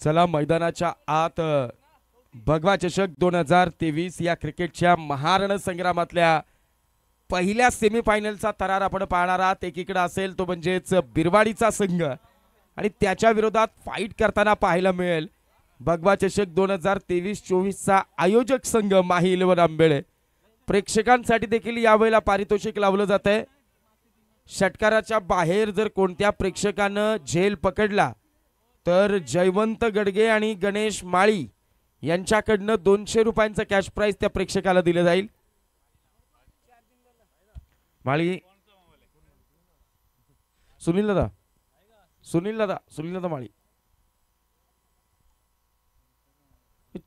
चला मैदानाच्या आत भगवा चषक 2023 या क्रिकेटच्या महारण संग्रामातल्या पहिल्या सेमीफायनलचा थरार आपण पाहणार आहात। एकीकडे असेल तो म्हणजेच बिरवाडीचा संघ आणि त्याच्या विरोधात फाईट करताना पाहायला मिळेल भगवा चषक 2023-24 चा आयोजक संघ माही 11 आंबेळे। प्रेक्षकांसाठी देखील यावेळेला पारितोषिक लावलं जात आहे। षटकाराच्या बाहेर जर कोणत्या प्रेक्षकानं झेल पकडला तर जयवंत गडगे आणि गणेश माळी यांच्याकडनं 200 रुपयांचा कॅश प्राइज त्या प्रेक्षकाला दिले जाईल। माळी सुनील दादा माळी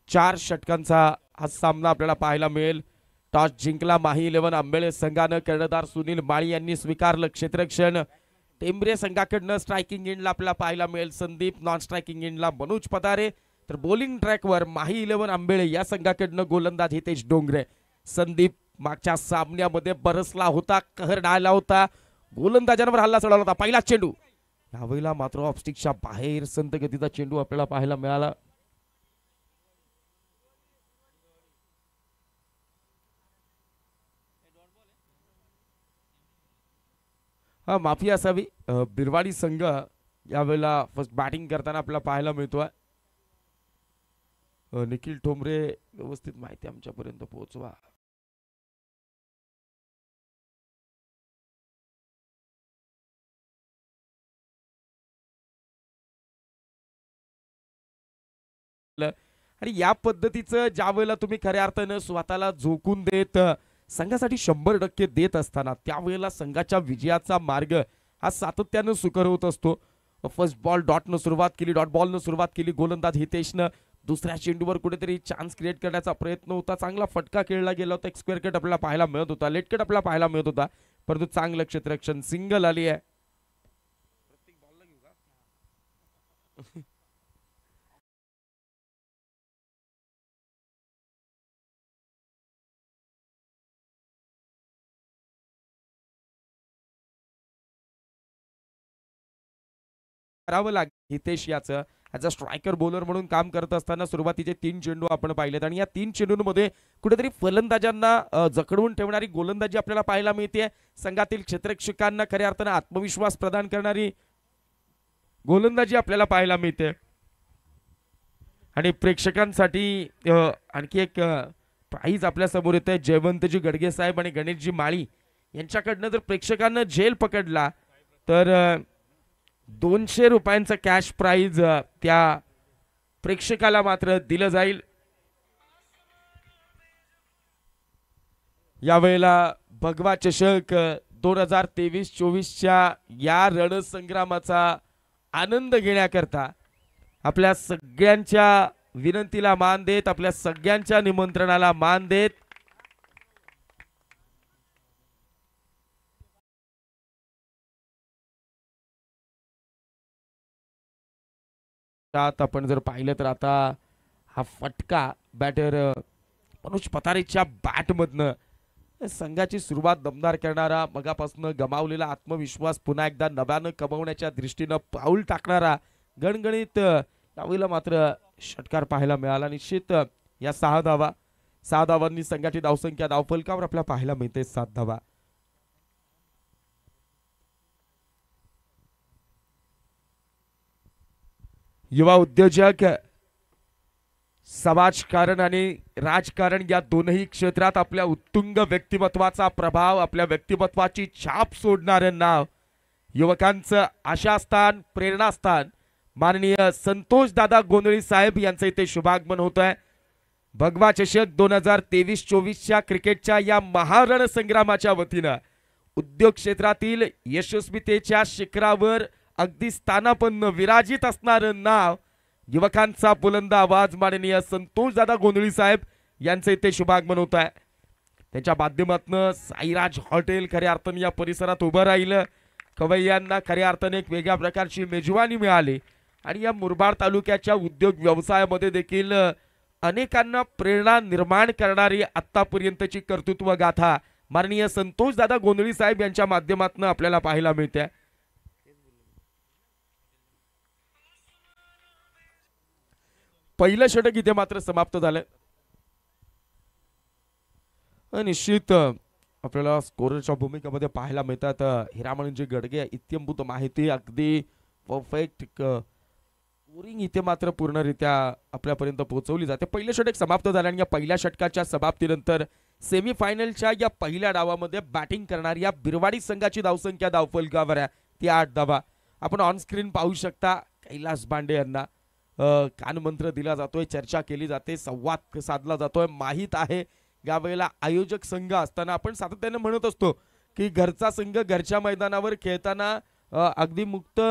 4 षटकांचा हा सामना आपल्याला पाहायला मिळेल। टॉस जिंकला माही 11 आंबेळे संघानं। कर्णधार सुनील माळी यांनी स्वीकारलं क्षेत्ररक्षण। टेंबरे संघाकडनं स्ट्रायकिंग एंडला आपल्याला पाहायला मिळेल संदीप, नॉन स्ट्रायकिंग एंडला मनोज पतारे, तर बॉलिंग ट्रॅकवर माही 11 आंबेळे या संघाकडनं गोलंदाज हितेश डोंगरे। संदीप मागच्या सामन्यामध्ये बरसला होता, कहर डाळला होता, गोलंदाजांवर हल्ला चढवला होता। पहिला चेंडू यावेळेला मात्र ऑफस्टिकच्या बाहेर संत गतीचा चेंडू आपल्याला पाहायला मिळाला। हा माफी असावी। बिरवाडी संघ यावेळेला फर्स्ट बॅटिंग करताना आपल्याला पाहायला मिळतोय। निखिल ठोंबरे व्यवस्थित माहिती आमच्यापर्यंत पोहोचवा। आणि या पद्धतीचं ज्यावेळेला तुम्ही खऱ्या अर्थानं स्वतःला झोकून देत संघासाठी 100% देत असताना त्यावेळेला संघाच्या विजयाचा मार्ग हा सातत्यानं सुकर होत असतो। फर्स्ट बॉल डॉटनं सुरुवात केली, डॉट बॉलनं सुरुवात केली। गोलंदाज हितेशनं दुसऱ्या चेंडूवर कुठेतरी चान्स क्रिएट करण्याचा प्रयत्न होता, चांगला फटका खेळला गेला होता, एक स्क्वेअर कट आपल्याला पाहायला मिळत होता, लेट कट आपल्याला पाहायला मिळत होता, परंतु चांगलं क्षेत्ररक्षण, सिंगल आली आहे। करावं लागेल हितेश याचं ॲज अ स्ट्रायकर बॉलर म्हणून काम करत असताना सुरुवातीचे 3 चेंडू आपण पाहिलेत आणि या 3 चेंडूंमध्ये कुठेतरी फलंदाजांना जखडवून ठेवणारी गोलंदाजी आपल्याला पाहायला मिळते। संघातील क्षेत्ररक्षकांना खऱ्या अर्थानं आत्मविश्वास प्रदान करणारी गोलंदाजी आपल्याला पाहायला मिळते। आणि प्रेक्षकांसाठी आणखी एक प्राइज आपल्या समोर येत आहे। जयवंतजी गडगे साहेब आणि गणेशजी माळी यांच्याकडनं जर प्रेक्षकांना झेल पकडला तर 200 रुपयांचा कॅश प्राइज त्या प्रेक्षकाला मात्र दिलं जाईल। यावेळेला भगवा चषक 2023-24 च्या या रणसंग्रामाचा आनंद घेण्याकरता आपल्या सगळ्यांच्या विनंतीला मान देत, आपल्या सगळ्यांच्या निमंत्रणाला मान देत आपण जर पाहिलं तर आता हा फटका बॅटर मनोज पतारेच्या बॅटमधनं संघाची सुरुवात दमदार करणारा, मगापासून गमावलेला आत्मविश्वास पुन्हा एकदा नव्यानं कमवण्याच्या दृष्टीनं पाऊल टाकणारा गणगणित यावेळेला मात्र षटकार पाहायला मिळाला। निश्चित या 6 धावांनी संघाची धावसंख्या धावफलकावर आपल्याला पाहायला मिळते 7 धावा। युवा उद्योजक, समाजकारण आणि राजकारण या दोनही क्षेत्रात आपल्या उत्तुंग व्यक्तिमत्वाचा प्रभाव, आपल्या व्यक्तिमत्वाची छाप सोडणारं नाव, युवकांचं आशास्थान, प्रेरणास्थान माननीय संतोष दादा गोंधळी साहेब यांचं इथे शुभागमन होत आहे। भगवा चषक 2023-24 च्या क्रिकेटच्या या महारण संग्रामाच्या वतीनं उद्योग क्षेत्रातील यशस्वीतेच्या शिखरावर अगदी स्थानापन्न विराजित असणारं नाव, युवकांचा बुलंद आवाज माननीय संतोष दादा गोंधळी साहेब यांचं इथे शुभागमन होत आहे। त्यांच्या माध्यमातून साईराज हॉटेल खऱ्या अर्थाने या परिसरात उभं राहिलं, खवय्यांना खऱ्या अर्थाने एक वेगळ्या प्रकारची मेजवानी मिळाली आणि या मुरबाड तालुक्याच्या उद्योग व्यवसायामध्ये देखील अनेकांना प्रेरणा निर्माण करणारी आतापर्यंतची कर्तृत्व गाथा माननीय संतोष दादा गोंधळी साहेब यांच्या माध्यमातून आपल्याला पाहायला मिळते। पहिलं षटक इथे मात्र समाप्त झालं. निश्चित आपल्याला स्कोररच्या भूमिकेमध्ये पाहायला मिळतात हिरामणजी गडगे. इत्यंभूत माहिती, अगदी परफेक्ट स्कोरिंग इथे मात्र पूर्णरित्या आपल्यापर्यंत पोहोचवली जाते. पहिलं षटक समाप्त झालं आणि या पहिल्या षटकाच्या समाप्तीनंतर सेमीफायनलच्या या पहिल्या डावामध्ये बॅटिंग करणारी या बिरवाडी संघाची धावसंख्या धावफलकावर आहे ती 8 धावा. आपण ऑन स्क्रीन पाहू शकता. कैलास बांडे यांना कानमंत्र दिला जातोय, चर्चा केली जाते, संवाद साधला जातोय. माहीत आहे यावेळेला आयोजक संघ असताना आपण सातत्याने म्हणत असतो की घरचा संघ घरच्या मैदानावर खेळताना अगदी मुक्त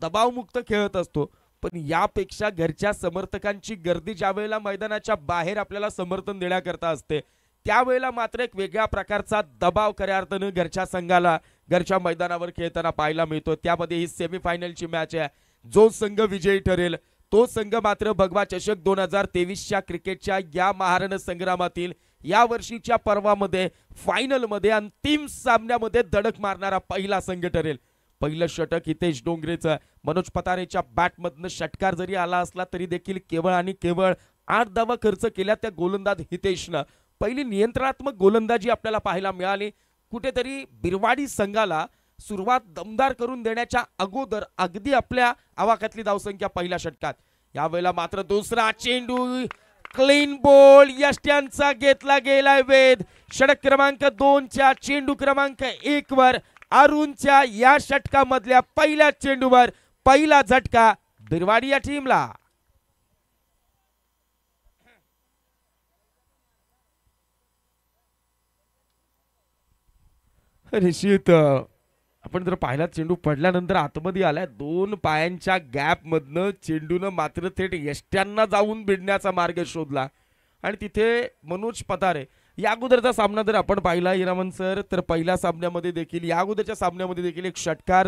दबावमुक्त खेळत असतो, पण यापेक्षा घरच्या समर्थकांची गर्दी ज्या वेळेला मैदानाच्या बाहेर आपल्याला समर्थन देण्याकरता असते त्यावेळेला मात्र एक वेगळ्या प्रकारचा दबाव खऱ्या अर्थानं घरच्या संघाला घरच्या मैदानावर खेळताना पाहायला मिळतो. त्यामध्ये ही सेमीफायनलची मॅच आहे. जो संघ विजयी ठरेल तो संघ मात्र भगवा चषक 2023च्या क्रिकेटच्या या महारण संग्रामातील या वर्षीच्या पर्वामध्ये फायनलमध्ये अंतिम सामन्यामध्ये धडक मारणारा पहिला संघ ठरेल. पहिलं षटक हितेश डोंगरेचं मनोज पतारेच्या बॅटमधनं षटकार जरी आला असला तरी देखील केवळ आणि केवळ 8 धावा खर्च केल्या त्या गोलंदाज हितेशनं. पहिली नियंत्रणात्मक गोलंदाजी आपल्याला पाहायला मिळाली. कुठेतरी बिरवाडी संघाला सुरुवात दमदार करून देण्याच्या अगोदर अगदी आपल्या आवाक्यातली धावसंख्या पहिल्या षटकात. यावेळेला मात्र दुसरा चेंडू क्लीन बॉल यष्ट्यांचा घेतला गेलाय वेध. षटक क्रमांक 2च्या चेंडू क्रमांक 1 वर अरुणच्या या षटकामधल्या पहिल्या चेंडूवर पहिला झटका बिरवाडी या टीमला. निश्चित आपण जर पाहिला चेंडू पडल्यानंतर आतमध्ये आलाय 2 पायांच्या गॅप मधनं चेंडूनं मात्र थेट यष्ट्यांना जाऊन भिडण्याचा मार्ग शोधला आणि तिथे मनोज पतारे या अगोदरचा सामना जर आपण पाहिला हिरामन सर तर पहिल्या सामन्यामध्ये देखील या अगोदरच्या सामन्यामध्ये देखील एक षटकार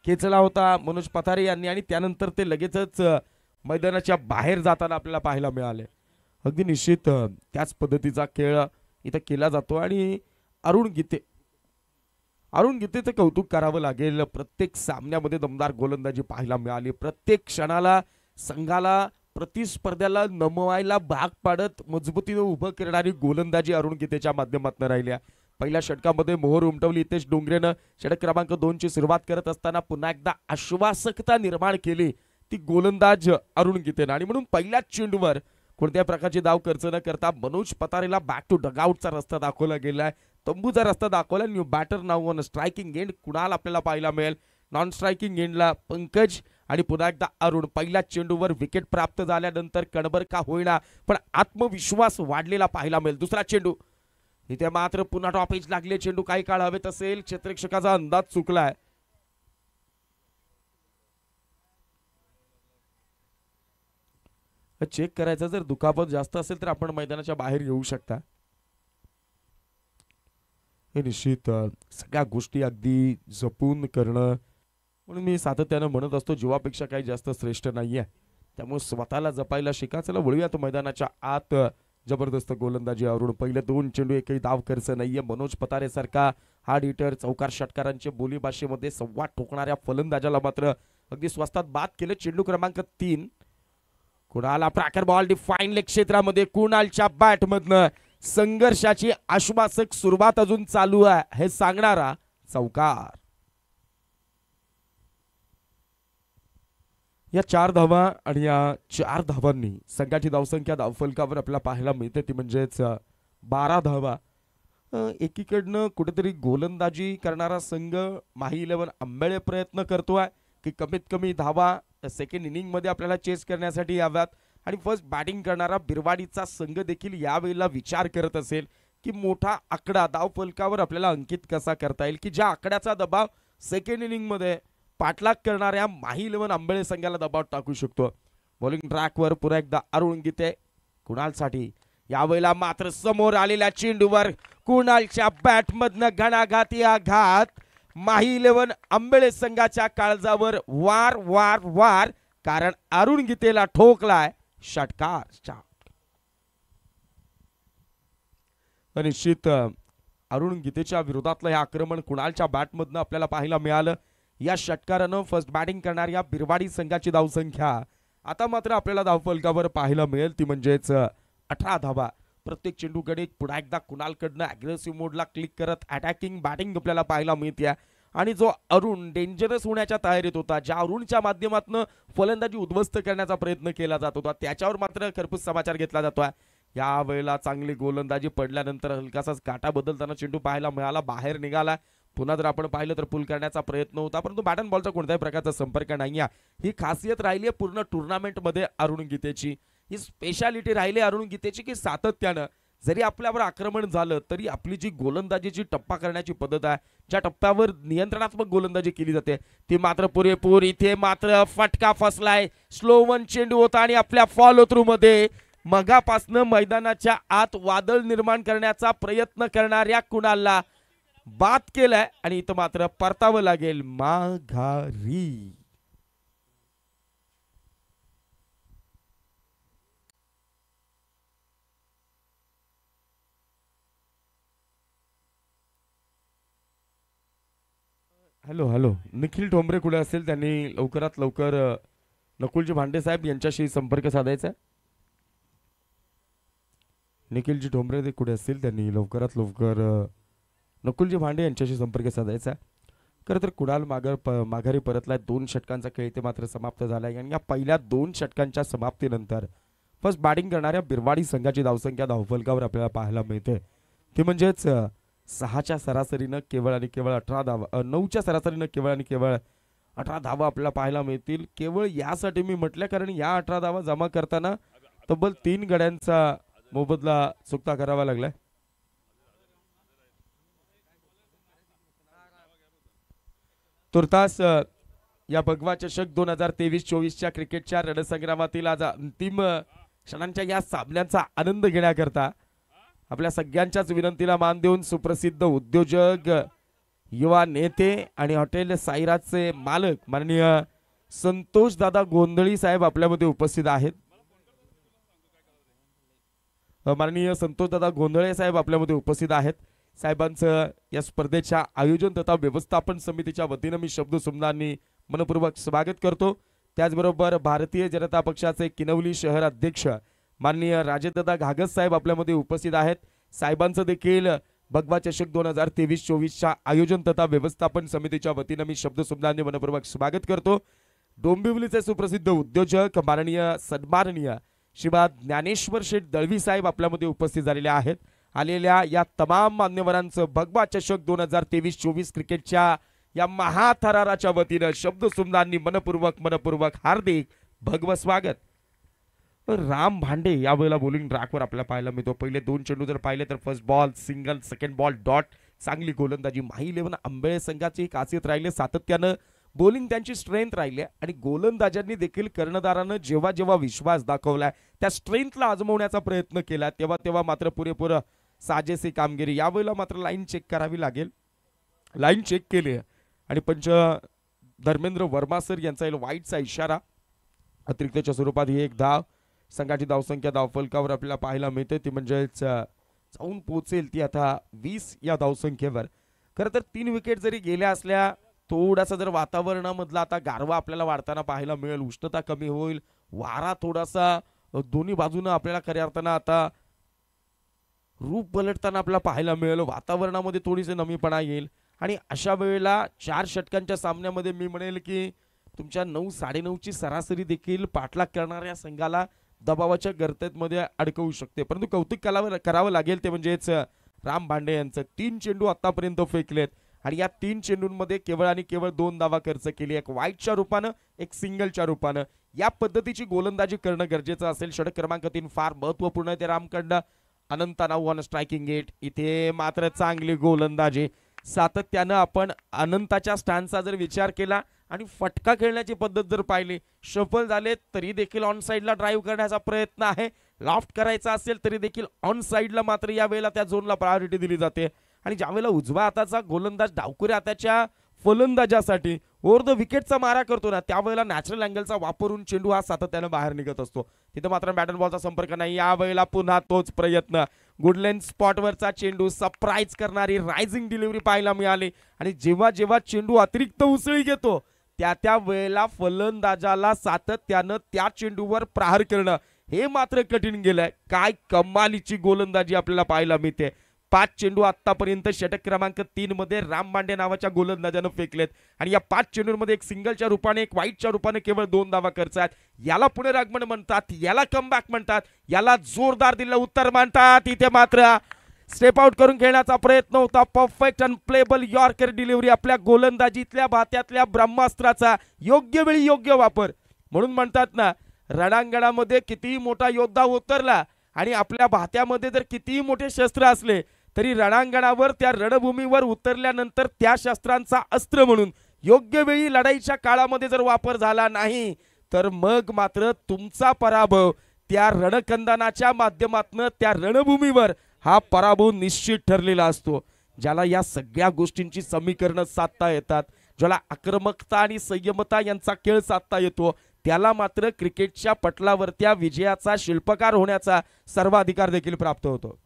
खेचला होता मनोज पतारे यांनी आणि त्यानंतर ते लगेचच मैदानाच्या बाहेर जाताना आपल्याला पाहायला मिळाले. अगदी निश्चित त्याच पद्धतीचा खेळ इथं केला जातो आणि अरुण गीतेचं कौतुक करावं लागेल. प्रत्येक सामन्यामध्ये दमदार गोलंदाजी पाहायला मिळाली. प्रत्येक क्षणाला संघाला प्रतिस्पर्ध्याला नमवायला भाग पाडत मजबूतीने उभं करणारी गोलंदाजी अरुण गीतेच्या माध्यमातून राहिल्या. पहिल्या षटकामध्ये मोहर उमटवली हितेश डोंगरेनं. षटक क्रमांक 2ची सुरुवात करत असताना पुन्हा एकदा आश्वासकता निर्माण केली ती गोलंदाज अरुण गीतेनं आणि म्हणून पहिल्याच चेंडूवर कोणत्या प्रकारची धाव खर्च न करता मनोज पतारेला बॅक टू डगआउटचा रस्ता दाखवला गेलाय. तंबूचा रस्ता दाखवला. New batter now on striking end Kunal आपल्याला पाहायला मिळेल. नॉन स्ट्रायकिंग एंडला पंकज आणि पुन्हा एकदा अरुण. पहिल्या चेंडूवर विकेट प्राप्त झाल्यानंतर कणबर का होईना पण आत्मविश्वास वाढलेला पाहायला मिळेल. दुसरा चेंडू इथे मात्र पुन्हा टॉपेज लागले. चेंडू काही काळ हवेत असेल. क्षेत्ररक्षकाचा अंदाज चुकलाय. चेक करायचा जर दुखापत जास्त असेल तर आपण मैदानाच्या बाहेर येऊ शकता. हे निश्चित सगळ्या गोष्टी अगदी जपून करणं म्हणून मी सातत्यानं म्हणत असतो जीवापेक्षा काही जास्त श्रेष्ठ नाहीये. त्यामुळे स्वतःला जपायला शिका. चला वळूया तो मैदानाच्या आत. जबरदस्त गोलंदाजी अरुण. पहिले 2 चेंडू एकही धाव खर्च नाहीये. मनोज पतारे सारखा हार्ड हिटर चौकार षटकारांच्या बोलीभाषेमध्ये संवाद ठोकणाऱ्या फलंदाजाला मात्र अगदी स्वस्तात बाद केले. चेंडू क्रमांक 3 कुणाल प्रॅकर बॉल डिफाईन लेग क्षेत्रामध्ये कुणालच्या बॅटमधनं संघर्षाची आश्वासक सुरुवात अजून चालू आहे हे सांगणारा चौकार. या 4 धावा आणि या 4 धावांनी संघाची धावसंख्या धावफलकावर आपल्याला पाहायला मिळते ती म्हणजेच 12 धावा. एकीकडनं कुठेतरी गोलंदाजी करणारा संघ माही 11 आंबेळे प्रयत्न करतोय की कमीत कमी धावा सेकंड इनिंग मध्ये आपल्याला चेस करण्यासाठी याव्यात आणि फर्स्ट बॅटिंग करणारा बिरवाडीचा संघ देखील यावेळेला विचार करत असेल की मोठा आकडा धावफलकावर आपल्याला अंकित कसा करता येईल की ज्या आकड्याचा दबाव सेकंड इनिंग मध्ये पाठलाग करणाऱ्या माही 11 आंबेळे संघाला दबाव टाकू शकतो. बॉलिंग ट्रॅकवर पुन्हा एकदा अरुण गीते कुणालसाठी. यावेळेला मात्र समोर आलेल्या चेंडूवर कुणालच्या बॅटमधनं घणाघाती आघात. माही 11 आंबेळे संघाच्या काळजावर वार वार वार कारण अरुण गीतेला ठोकलाय षटकार. निश्चित अरुण गीतेच्या विरोधातलं हे आक्रमण कुणालच्या बॅटमधनं आपल्याला पाहायला मिळालं. या षटकारानं फर्स्ट बॅटिंग करणाऱ्या बिरवाडी संघाची धावसंख्या आता मात्र आपल्याला धावफलकावर पाहायला मिळेल ती म्हणजेच 18 धावा. प्रत्येक चेंडूकडे पुन्हा एकदा कुणालकडनं अग्रेसिव्ह मोडला क्लिक करत अटॅकिंग बॅटिंग आपल्याला पाहायला मिळते. आणि जो अरुण डेंजरस होण्याच्या तयारीत होता, ज्या अरुणच्या माध्यमातून फलंदाजी उद्ध्वस्त करण्याचा प्रयत्न केला जात होता, त्याच्यावर मात्र खरपूस समाचार घेतला जातोय. या वेळेला चांगली गोलंदाजी पडल्यानंतर हलकासाच काटा बदलताना चेंडू पाहायला मिळाला, बाहेर निघाला. पुन्हा जर आपण पाहिलं तर पुल करण्याचा प्रयत्न होता, परंतु बॅट अँड बॉलचा कोणत्याही प्रकारचा संपर्क नाही आहे. ही खासियत राहिली आहे पूर्ण टुर्नामेंटमध्ये अरुण गीतेची. ही स्पेशालिटी राहिली अरुण गीतेची की सातत्यानं जरी आपल्यावर आक्रमण झालं तरी आपली जी गोलंदाजीची टप्पा करण्याची पद्धत आहे, ज्या टप्प्यावर नियंत्रणात्मक गोलंदाजी केली जाते ती मात्र पुरेपूर. इथे मात्र फटका फसलाय. स्लो वन चेंडू होता आणि आपल्या फॉलो थ्रू मध्ये मगापासनं मैदानाच्या आत वादळ निर्माण करण्याचा प्रयत्न करणाऱ्या कुणालला बाद केलाय आणि इथं मात्र परतावं लागेल माघारी. हॅलो हॅलो, निखिल ठोंबरे कुठे असेल त्यांनी लवकरात लवकर नकुलजी भांडे साहेब यांच्याशी संपर्क साधायचा. निखिलजी ठोंबरे कुठे असतील त्यांनी लवकरात लवकर नकुलजी भांडे यांच्याशी संपर्क साधायचा. खरं तर कुणाल माघारी परतलाय. 2 षटकांचा खेळ इथे मात्र समाप्त झालाय आणि या पहिल्या 2 षटकांच्या समाप्तीनंतर फर्स्ट बॅटिंग करणाऱ्या बिरवाडी संघाची धावसंख्या धावफलकावर आपल्याला पाहायला मिळते ती म्हणजेच 6च्या सरासरीनं केवळ आणि केवळ 18 धावा, 9च्या सरासरीनं केवळ आणि केवळ 18 धावा आपल्याला पाहायला मिळतील. केवळ यासाठी मी म्हटलं कारण या 18 धावा जमा करताना तब्बल 3 गड्यांचा मोबदला चुकता करावा लागलाय. तुर्तास या भगवा चषक 2023-24च्या क्रिकेटच्या रणसंग्रामातील आज अंतिम क्षणांच्या या सामन्यांचा आनंद घेण्याकरता आपल्या सगळ्यांच्याच विनंतीला मान देऊन सुप्रसिद्ध उद्योजक, युवा नेते आणि हॉटेल साईराजचे मालक माननीय संतोष दादा गोंधळी साहेब आपल्यामध्ये उपस्थित आहेत. माननीय संतोष दादा गोंधळे साहेब आपल्यामध्ये उपस्थित आहेत. साहेबांचं या स्पर्धेच्या आयोजन तथा व्यवस्थापन समितीच्या वतीनं मी शब्दसुमनांनी मनपूर्वक स्वागत करतो. त्याचबरोबर भारतीय जनता पक्षाचे किनवली शहर अध्यक्ष माननीय राजेशदादा घागस साहेब आपल्यामध्ये उपस्थित आहेत. साहेबांचं देखील भगवा चषक 2023-24च्या आयोजन तथा व्यवस्थापन समितीच्या वतीनं मी शब्दसुमनांनी मनपूर्वक स्वागत करतो. डोंबिवलीचे सुप्रसिद्ध उद्योजक माननीय सन्माननीय श्रीपाद ज्ञानेश्वर शेठ दळवी साहेब आपल्यामध्ये उपस्थित झालेले आहेत. आलेल्या या तमाम मान्यवरांचं भगवा चषक 2023-24 क्रिकेटच्या या महाथराराच्या वतीनं शब्दसुमनांनी मनपूर्वक हार्दिक भगव स्वागत. राम भांडे यावेळेला बॉलिंग ट्रॅकवर आपल्याला पाहायला मिळतो. पहिले 2 चेंडू जर पाहिले तर first ball single, second ball dot. चांगली गोलंदाजी. माही 11 आंबेळे संघाची खासियत राहिली, सातत्यानं बॉलिंग त्यांची स्ट्रेंथ राहिली आणि गोलंदाजांनी देखील कर्णधारानं जेव्हा जेव्हा विश्वास दाखवलाय त्या स्ट्रेंथला आजमवण्याचा प्रयत्न केला तेव्हा तेव्हा मात्र पुरेपूर साजेसी कामगिरी. यावेळेला मात्र लाईन चेक करावी लागेल. लाईन चेक केली आणि पंच धर्मेंद्र वर्मा सर यांचा वाईटचा इशारा. अतिरिक्तच्या स्वरूपात ही एक धाव. संघाची धावसंख्या धावफलकावर आपल्याला पाहायला मिळते ती म्हणजेच जाऊन पोहोचेल ती आता 20 या धावसंख्येवर. खरं तर 3 विकेट जरी गेल्या असल्या थोडासा जर वातावरणामधला आता गारवा आपल्याला वाढताना पाहायला मिळेल. उष्णता कमी होईल. वारा थोडासा दोन्ही बाजूनं आपल्याला खऱ्या अर्थानं आता रूप पलटताना आपल्याला पाहायला मिळेल. वातावरणामध्ये थोडीशी नमीपणा येईल आणि अशा वेळेला 4 षटकांच्या सामन्यामध्ये मी म्हणेल की तुमच्या 9-9.5ची सरासरी देखील पाठलाग करणाऱ्या संघाला दबावाच्या गर्तेमध्ये अडकवू शकते. परंतु कौतुक करावं लागेल ते म्हणजेच राम भांडे यांचं. 3 चेंडू आतापर्यंत फेकलेत आणि या 3 चेंडूंमध्ये केवळ आणि केवळ 2 धावा खर्च केली. एक वाईटच्या रूपानं, एक सिंगलच्या रूपानं. या पद्धतीची गोलंदाजी करणं गरजेचं असेल. षटक क्रमांक 3 फार महत्वपूर्ण ते रामकडनं. अनंत नाऊ ऑन स्ट्रायकिंग गेट. इथे मात्र चांगली गोलंदाजी. सातत्यानं आपण अनंताच्या स्टॅन्सचा जर विचार केला आणि फटका खेळण्याची पद्धत जर पाहिली, शफल झाले तरी देखील ऑन साईडला ड्राईव्ह करण्याचा प्रयत्न आहे. लॉफ्ट करायचा असेल तरी देखील ऑन साईडला मात्र या वेळेला त्या झोनला प्रायोरिटी दिली जाते. आणि ज्यावेळेला उजव्या हाताचा गोलंदाज डावकुऱ्या हाताच्या फलंदाजासाठी ओव्हर द विकेटचा मारा करतो ना, त्यावेळेला नॅचरल अँगलचा वापरून चेंडू हा सातत्यानं बाहेर निघत असतो. तिथं मात्र बॅट अँड बॉलचा संपर्क नाही. यावेळेला पुन्हा तोच प्रयत्न. गुडलेन स्पॉटवरचा चेंडू सरप्राईज करणारी रायझिंग डिलिव्हरी पाहायला मिळाली आणि जेव्हा जेव्हा चेंडू अतिरिक्त उसळी घेतो त्या वेळेला फलंदाजाला सातत्यानं त्या चेंडूवर प्रहार करणं हे मात्र कठीण गेलंय. काय कमालीची गोलंदाजी आपल्याला पाहायला मिळते. 5 चेंडू आतापर्यंत षटक क्रमांक 3 मध्ये राम मांडे नावाच्या गोलंदाजानं फेकलेत आणि या 5 चेंडूंमध्ये एक सिंगलच्या रूपाने एक वाईटच्या रूपाने केवळ 2 धावा खर्च आहेत. याला पुनरागमन म्हणतात, याला कमबॅक म्हणतात, याला जोरदार दिलं उत्तर म्हणतात. इथे मात्र स्टेप आउट करून खेळण्याचा प्रयत्न होता. परफेक्ट अनप्लेबल यॉर्कर डिलिव्हरी, आपल्या गोलंदाजीतल्या भात्यातल्या ब्रह्मास्त्राचा योग्य वेळी योग्य वापर. म्हणून म्हणतात ना, रणांगणामध्ये कितीही मोठा योद्धा उतरला आणि आपल्या भात्यामध्ये जर कितीही मोठे शस्त्र असले तरी रणांगणावर त्या रणभूमीवर उतरल्यानंतर त्या शस्त्रांचा अस्त्र म्हणून योग्य वेळी लढाईच्या काळामध्ये जर वापर झाला नाही तर मग मात्र तुमचा पराभव त्या रणकंदनाच्या माध्यमातून त्या रणभूमीवर हा पराभव निश्चित ठरलेला असतो. ज्याला या सगळ्या गोष्टींची समीकरणं साधता येतात, ज्याला आक्रमकता आणि संयमता यांचा खेळ साधता येतो, त्याला मात्र क्रिकेटच्या पटलावर त्या विजयाचा शिल्पकार होण्याचा सर्वाधिकार देखील प्राप्त होतो.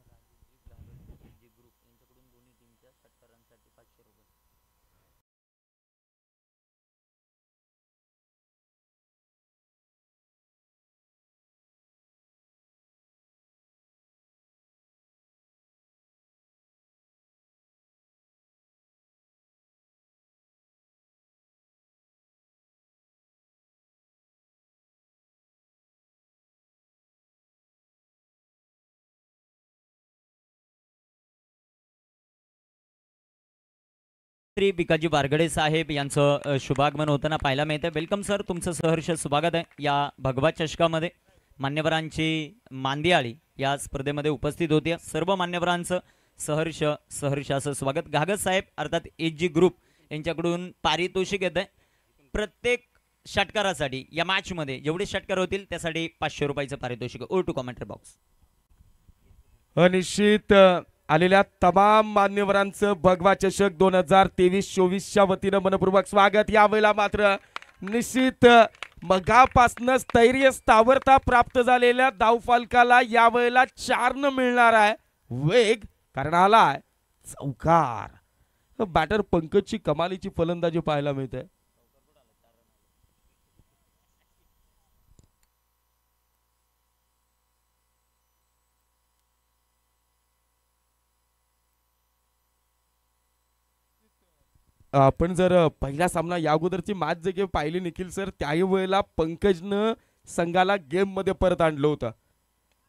श्री भिकाजी बारगडे साहेब यांचं शुभागमन होताना पाहायला मिळतं. वेलकम सर, तुमचं सहर्ष स्वागत आहे या भगवा चषकामध्ये. मान्यवरांची मांदियाळी या स्पर्धेमध्ये उपस्थित होती. सर्व मान्यवरांचं सहर्ष असं स्वागत. घागत साहेब अर्थात एजी ग्रुप यांच्याकडून पारितोषिक येत आहे. प्रत्येक षटकारासाठी या मॅचमध्ये जेवढे षटकार होतील त्यासाठी 500 रुपयाचं पारितोषिक. Over to commentary box. अनिश्चित आलेल्या तमाम मान्यवरांचं भगवा चषक 2023-24च्या वतीनं मनपूर्वक स्वागत. यावेळेला मात्र निश्चित मगापासनं स्थैर्य स्थावरता प्राप्त झालेल्या धावफलकाला यावेळेला 4 न मिळणार आहे वेग, कारण आलाय चौकार. बॅटर पंकजची कमालीची फलंदाजी पाहायला मिळते. आपण जर पहिला सामना या अगोदरची मॅच जे पाहिली निखिल सर, त्याही वेळेला पंकजनं संघाला गेम मध्ये परत आणलं होतं.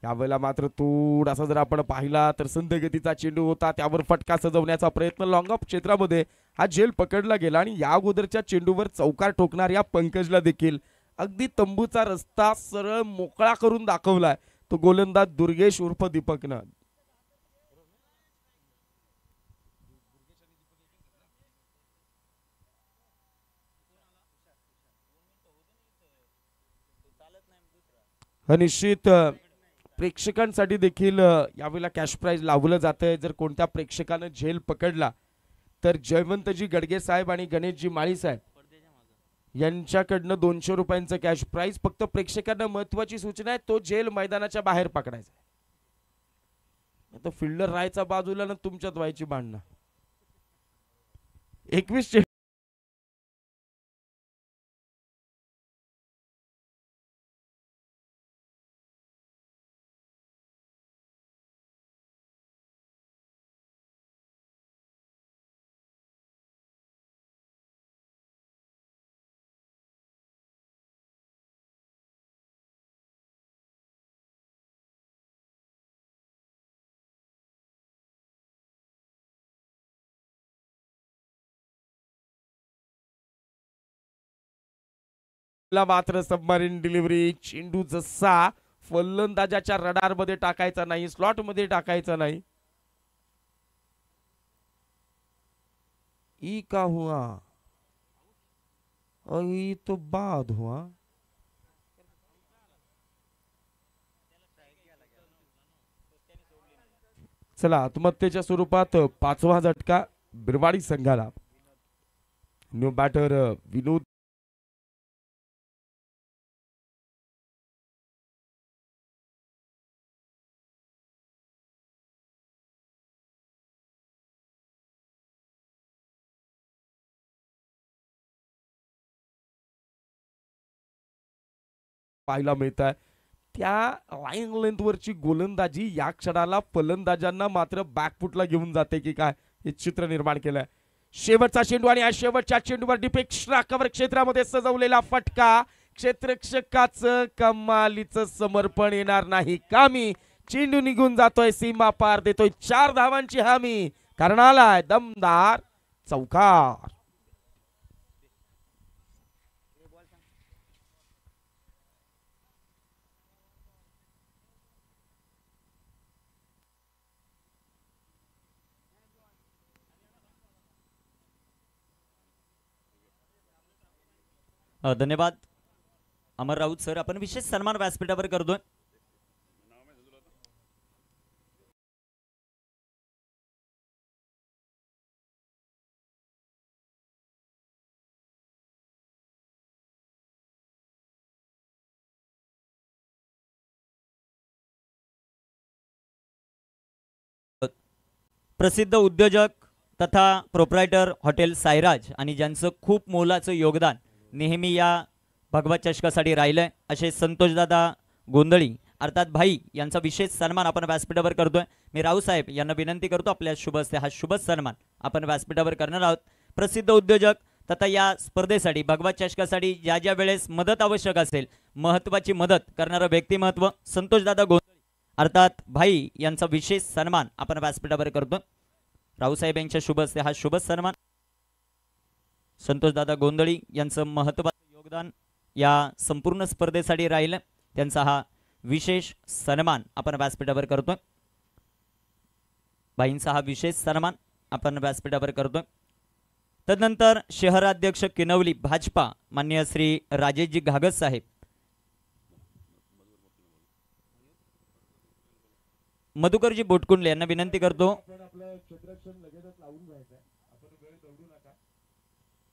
यावेळेला मात्र थोडासा जर आपण पाहिला तर संधगतीचा चेंडू होता, त्यावर फटका सजवण्याचा प्रयत्न लॉंग ऑफ क्षेत्रामध्ये हा झेल पकडला गेला आणि या अगोदरच्या चेंडूवर चौकार ठोकणाऱ्या पंकजला देखील अगदी तंबूचा रस्ता सरळ मोकळा करून दाखवलाय तो गोलंदाज दुर्गेश उर्फ दीपकनं. निश्चित प्रेक्षकांसाठी देखील यावेळेला कॅश प्राइज लावलं जातंय. जर कोणत्या प्रेक्षकानं झेल पकडला तर जयवंतजी गडगे साहेब आणि गणेशजी माळी साहेब यांच्याकडनं 200 रुपयांचं कॅश प्राइज. फक्त प्रेक्षकांना महत्वाची सूचना आहे, तो झेल मैदानाच्या बाहेर पकडायचा. आता फिल्डर राहायचा बाजूला ना तुमच्यात व्हायची भांडणं. 21ला मात्र सबमरीन डिलिव्हरी. चेंडू जसा फलंदाजाच्या रडार मध्ये टाकायचा नाही, स्लॉट मध्ये टाकायचा नाही. ई का हुआ अही तो बाद हुआ. चला आत्महत्येच्या स्वरूपात 5वा झटका बिरवाडी संघाला. न्यू बॅटर विनोद पाहायला मिळत आहे. त्या लाईन लेंथवरची गोलंदाजी या क्षणाला फलंदाजांना मात्र बॅकफुटला घेऊन जाते की काय हे चित्र निर्माण केलंय. शेवटचा चेंडू आणि या शेवटच्या चेंडूवर डीप एक्स्ट्रा कव्हर क्षेत्रामध्ये सजवलेला फटका. क्षेत्ररक्षकाचं कमालीचं समर्पण येणार नाही कामी. चेंडू निघून जातोय, सीमा पार देतोय 4 धावांची हमी. कारण आलाय दमदार चौकार. धन्यवाद अमर राऊत सर, आपण विशेष सन्मान व्यासपीठावर करतोय. प्रसिद्ध उद्योजक तथा प्रोप्रायटर हॉटेल साईराज आणि ज्यांचं खूप मोलाचं योगदान नेहमी या भगवत चषकासाठी राहिलंय असे संतोषदादा गोंधळी अर्थात भाई यांचा विशेष सन्मान आपण व्यासपीठावर करतोय. मी रावसाहेब यांना विनंती करतो आपल्या शुभ हस्ते हा शुभ सन्मान आपण व्यासपीठावर करणार आहोत. प्रसिद्ध उद्योजक तथा या स्पर्धेसाठी भगवत चषकासाठी ज्या ज्या वेळेस मदत आवश्यक असेल, महत्त्वाची मदत करणारं व्यक्तिमत्व संतोषदादा गोंधळी अर्थात भाई यांचा विशेष सन्मान आपण व्यासपीठावर करतो. रावसाहेब यांच्या शुभ हस्ते हा शुभ सन्मान. संतोषदादा गोंधळी यांचं महत्त्वाचं योगदान या संपूर्ण स्पर्धेसाठी राहिलं, त्यांचा हा विशेष सन्मान आपण व्यासपीठावर करतोय. भाईंचा हा विशेष सन्मान आपण व्यासपीठावर करतोय. तदनंतर शहराध्यक्ष किनवली भाजपा माननीय श्री राजेशजी घागत साहेब, मधुकरजी बोटकुंडले यांना विनंती करतो.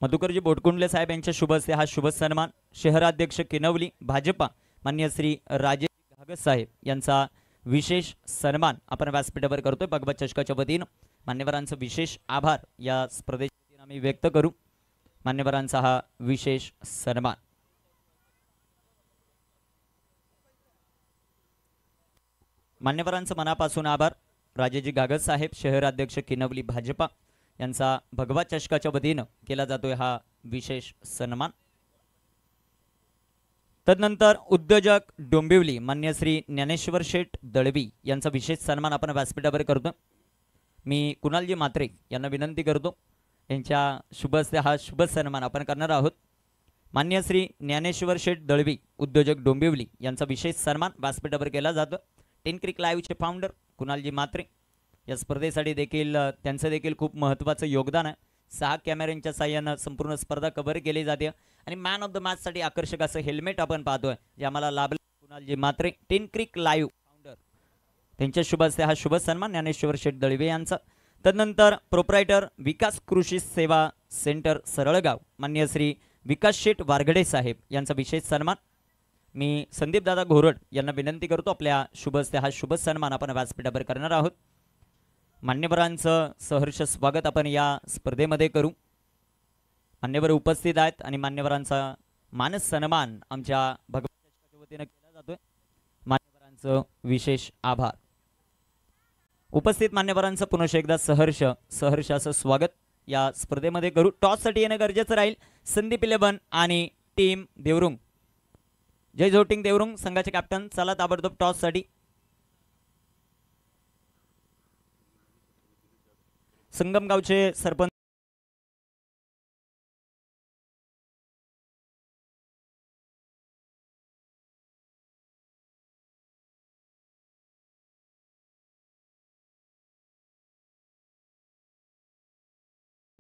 मधुकरजी बोटकुंडले साहेब यांच्या शुभ हस्ते हा शुभ सन्मान. शहराध्यक्ष किनवली भाजपा माननीय श्री राजेश घागत साहेब यांचा विशेष सन्मान आपण व्यासपीठावर करतोय. भगवत चषकाच्या वतीनं मान्यवरांचं विशेष आभार या स्पर्धेच्या वतीनं आम्ही व्यक्त करू. मान्यवरांचा हा विशेष सन्मान. मान्यवरांचं मनापासून आभार. राजेजी घागत साहेब शहराध्यक्ष किनवली भाजपा यांचा भगवत चषकाच्या वतीनं केला जातोय हा विशेष सन्मान. तदनंतर उद्योजक डोंबिवली मान्य श्री ज्ञानेश्वर शेठ दळवी यांचा विशेष सन्मान आपण व्यासपीठावर करतो. मी कुणालजी मात्रे यांना विनंती करतो, यांच्या शुभ हस्ते हा शुभ सन्मान आपण करणार आहोत. मान्य श्री ज्ञानेश्वर शेठ दळवी उद्योजक डोंबिवली यांचा विशेष सन्मान व्यासपीठावर केला जातो. 10 क्रिक लाईव्हचे फाउंडर कुणालजी मात्रे, या स्पर्धेसाठी देखील त्यांचं देखील खूप महत्त्वाचं योगदान आहे. 6 कॅमेऱ्यांच्या साह्यानं संपूर्ण स्पर्धा कव्हर केली जाते आणि मॅन ऑफ द मॅचसाठी आकर्षक असं हेल्मेट आपण पाहतोय जे आम्हाला लाभलं. कुणालजी मात्रे 10 क्रिक लाईव्ह फाउंडर, त्यांच्या शुभ हस्ते हा शुभ सन्मान ज्ञानेश्वर शेठ दळवे यांचा. तदनंतर प्रोप्रायटर विकास कृषी सेवा सेंटर सरळगाव मान्य श्री विकास शेठ वारगडे साहेब यांचा विशेष सन्मान. मी संदीपदादा घोरड यांना विनंती करतो आपल्या शुभ हस्ते हा शुभ सन्मान आपण व्यासपीठावर करणार आहोत. मान्यवरांचं सहर्ष स्वागत आपण या स्पर्धेमध्ये करू. मान्यवर उपस्थित आहेत आणि मान्यवरांचा मानस सन्मान आमच्या भगवत चषकाच्या वतीनं केला जातोय. मान्यवरांचं विशेष आभार. उपस्थित मान्यवरांचं पुन्हा एकदा सहर्ष असं स्वागत या स्पर्धेमध्ये करू. टॉससाठी येणं गरजेचं राहील. संदीप 11 आणि टीम देवरुंग, जय झोटिंग देवरुंग संघाचे कॅप्टन, चला ताबडतोब टॉससाठी. संगमगावचे सरपंच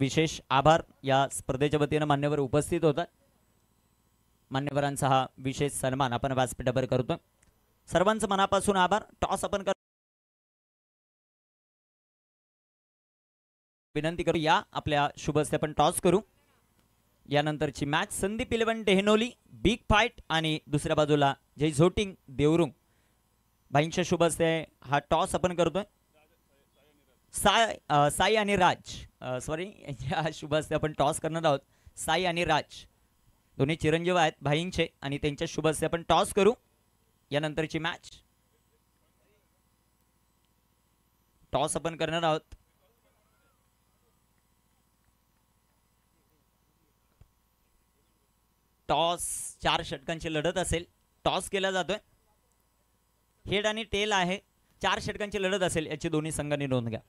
विशेष आभार. या स्पर्धेच्या वतीनं मान्यवर उपस्थित होतात. मान्यवरांचा हा विशेष सन्मान आपण व्यासपीठावर करतो. सर्वांचं मनापासून आभार. टॉस आपण विनंती करू या आपल्या शुभ हस्ते आपण टॉस करू. यानंतरची मॅच संदीप 11 डेहनोली बिग फाईट आणि दुसऱ्या बाजूला जय झोटिंग देवरुंग. भाईंच्या शुभ हस्ते हा टॉस आपण करतोय. साई आणि राज, सॉरी, या शुभ हस्ते आपण टॉस करणार आहोत. साई आणि राज दोन्ही चिरंजीव आहेत भाईंचे आणि त्यांच्या शुभ हस्ते आपण टॉस करू यानंतरची मॅच. टॉस आपण करणार आहोत. टॉस 4 षटकांची लढत असेल. टॉस केला जातोय. हेड आणि टेल आहे. 4 षटकांची लढत असेल याची दोन्ही संघांनी नोंद घ्या.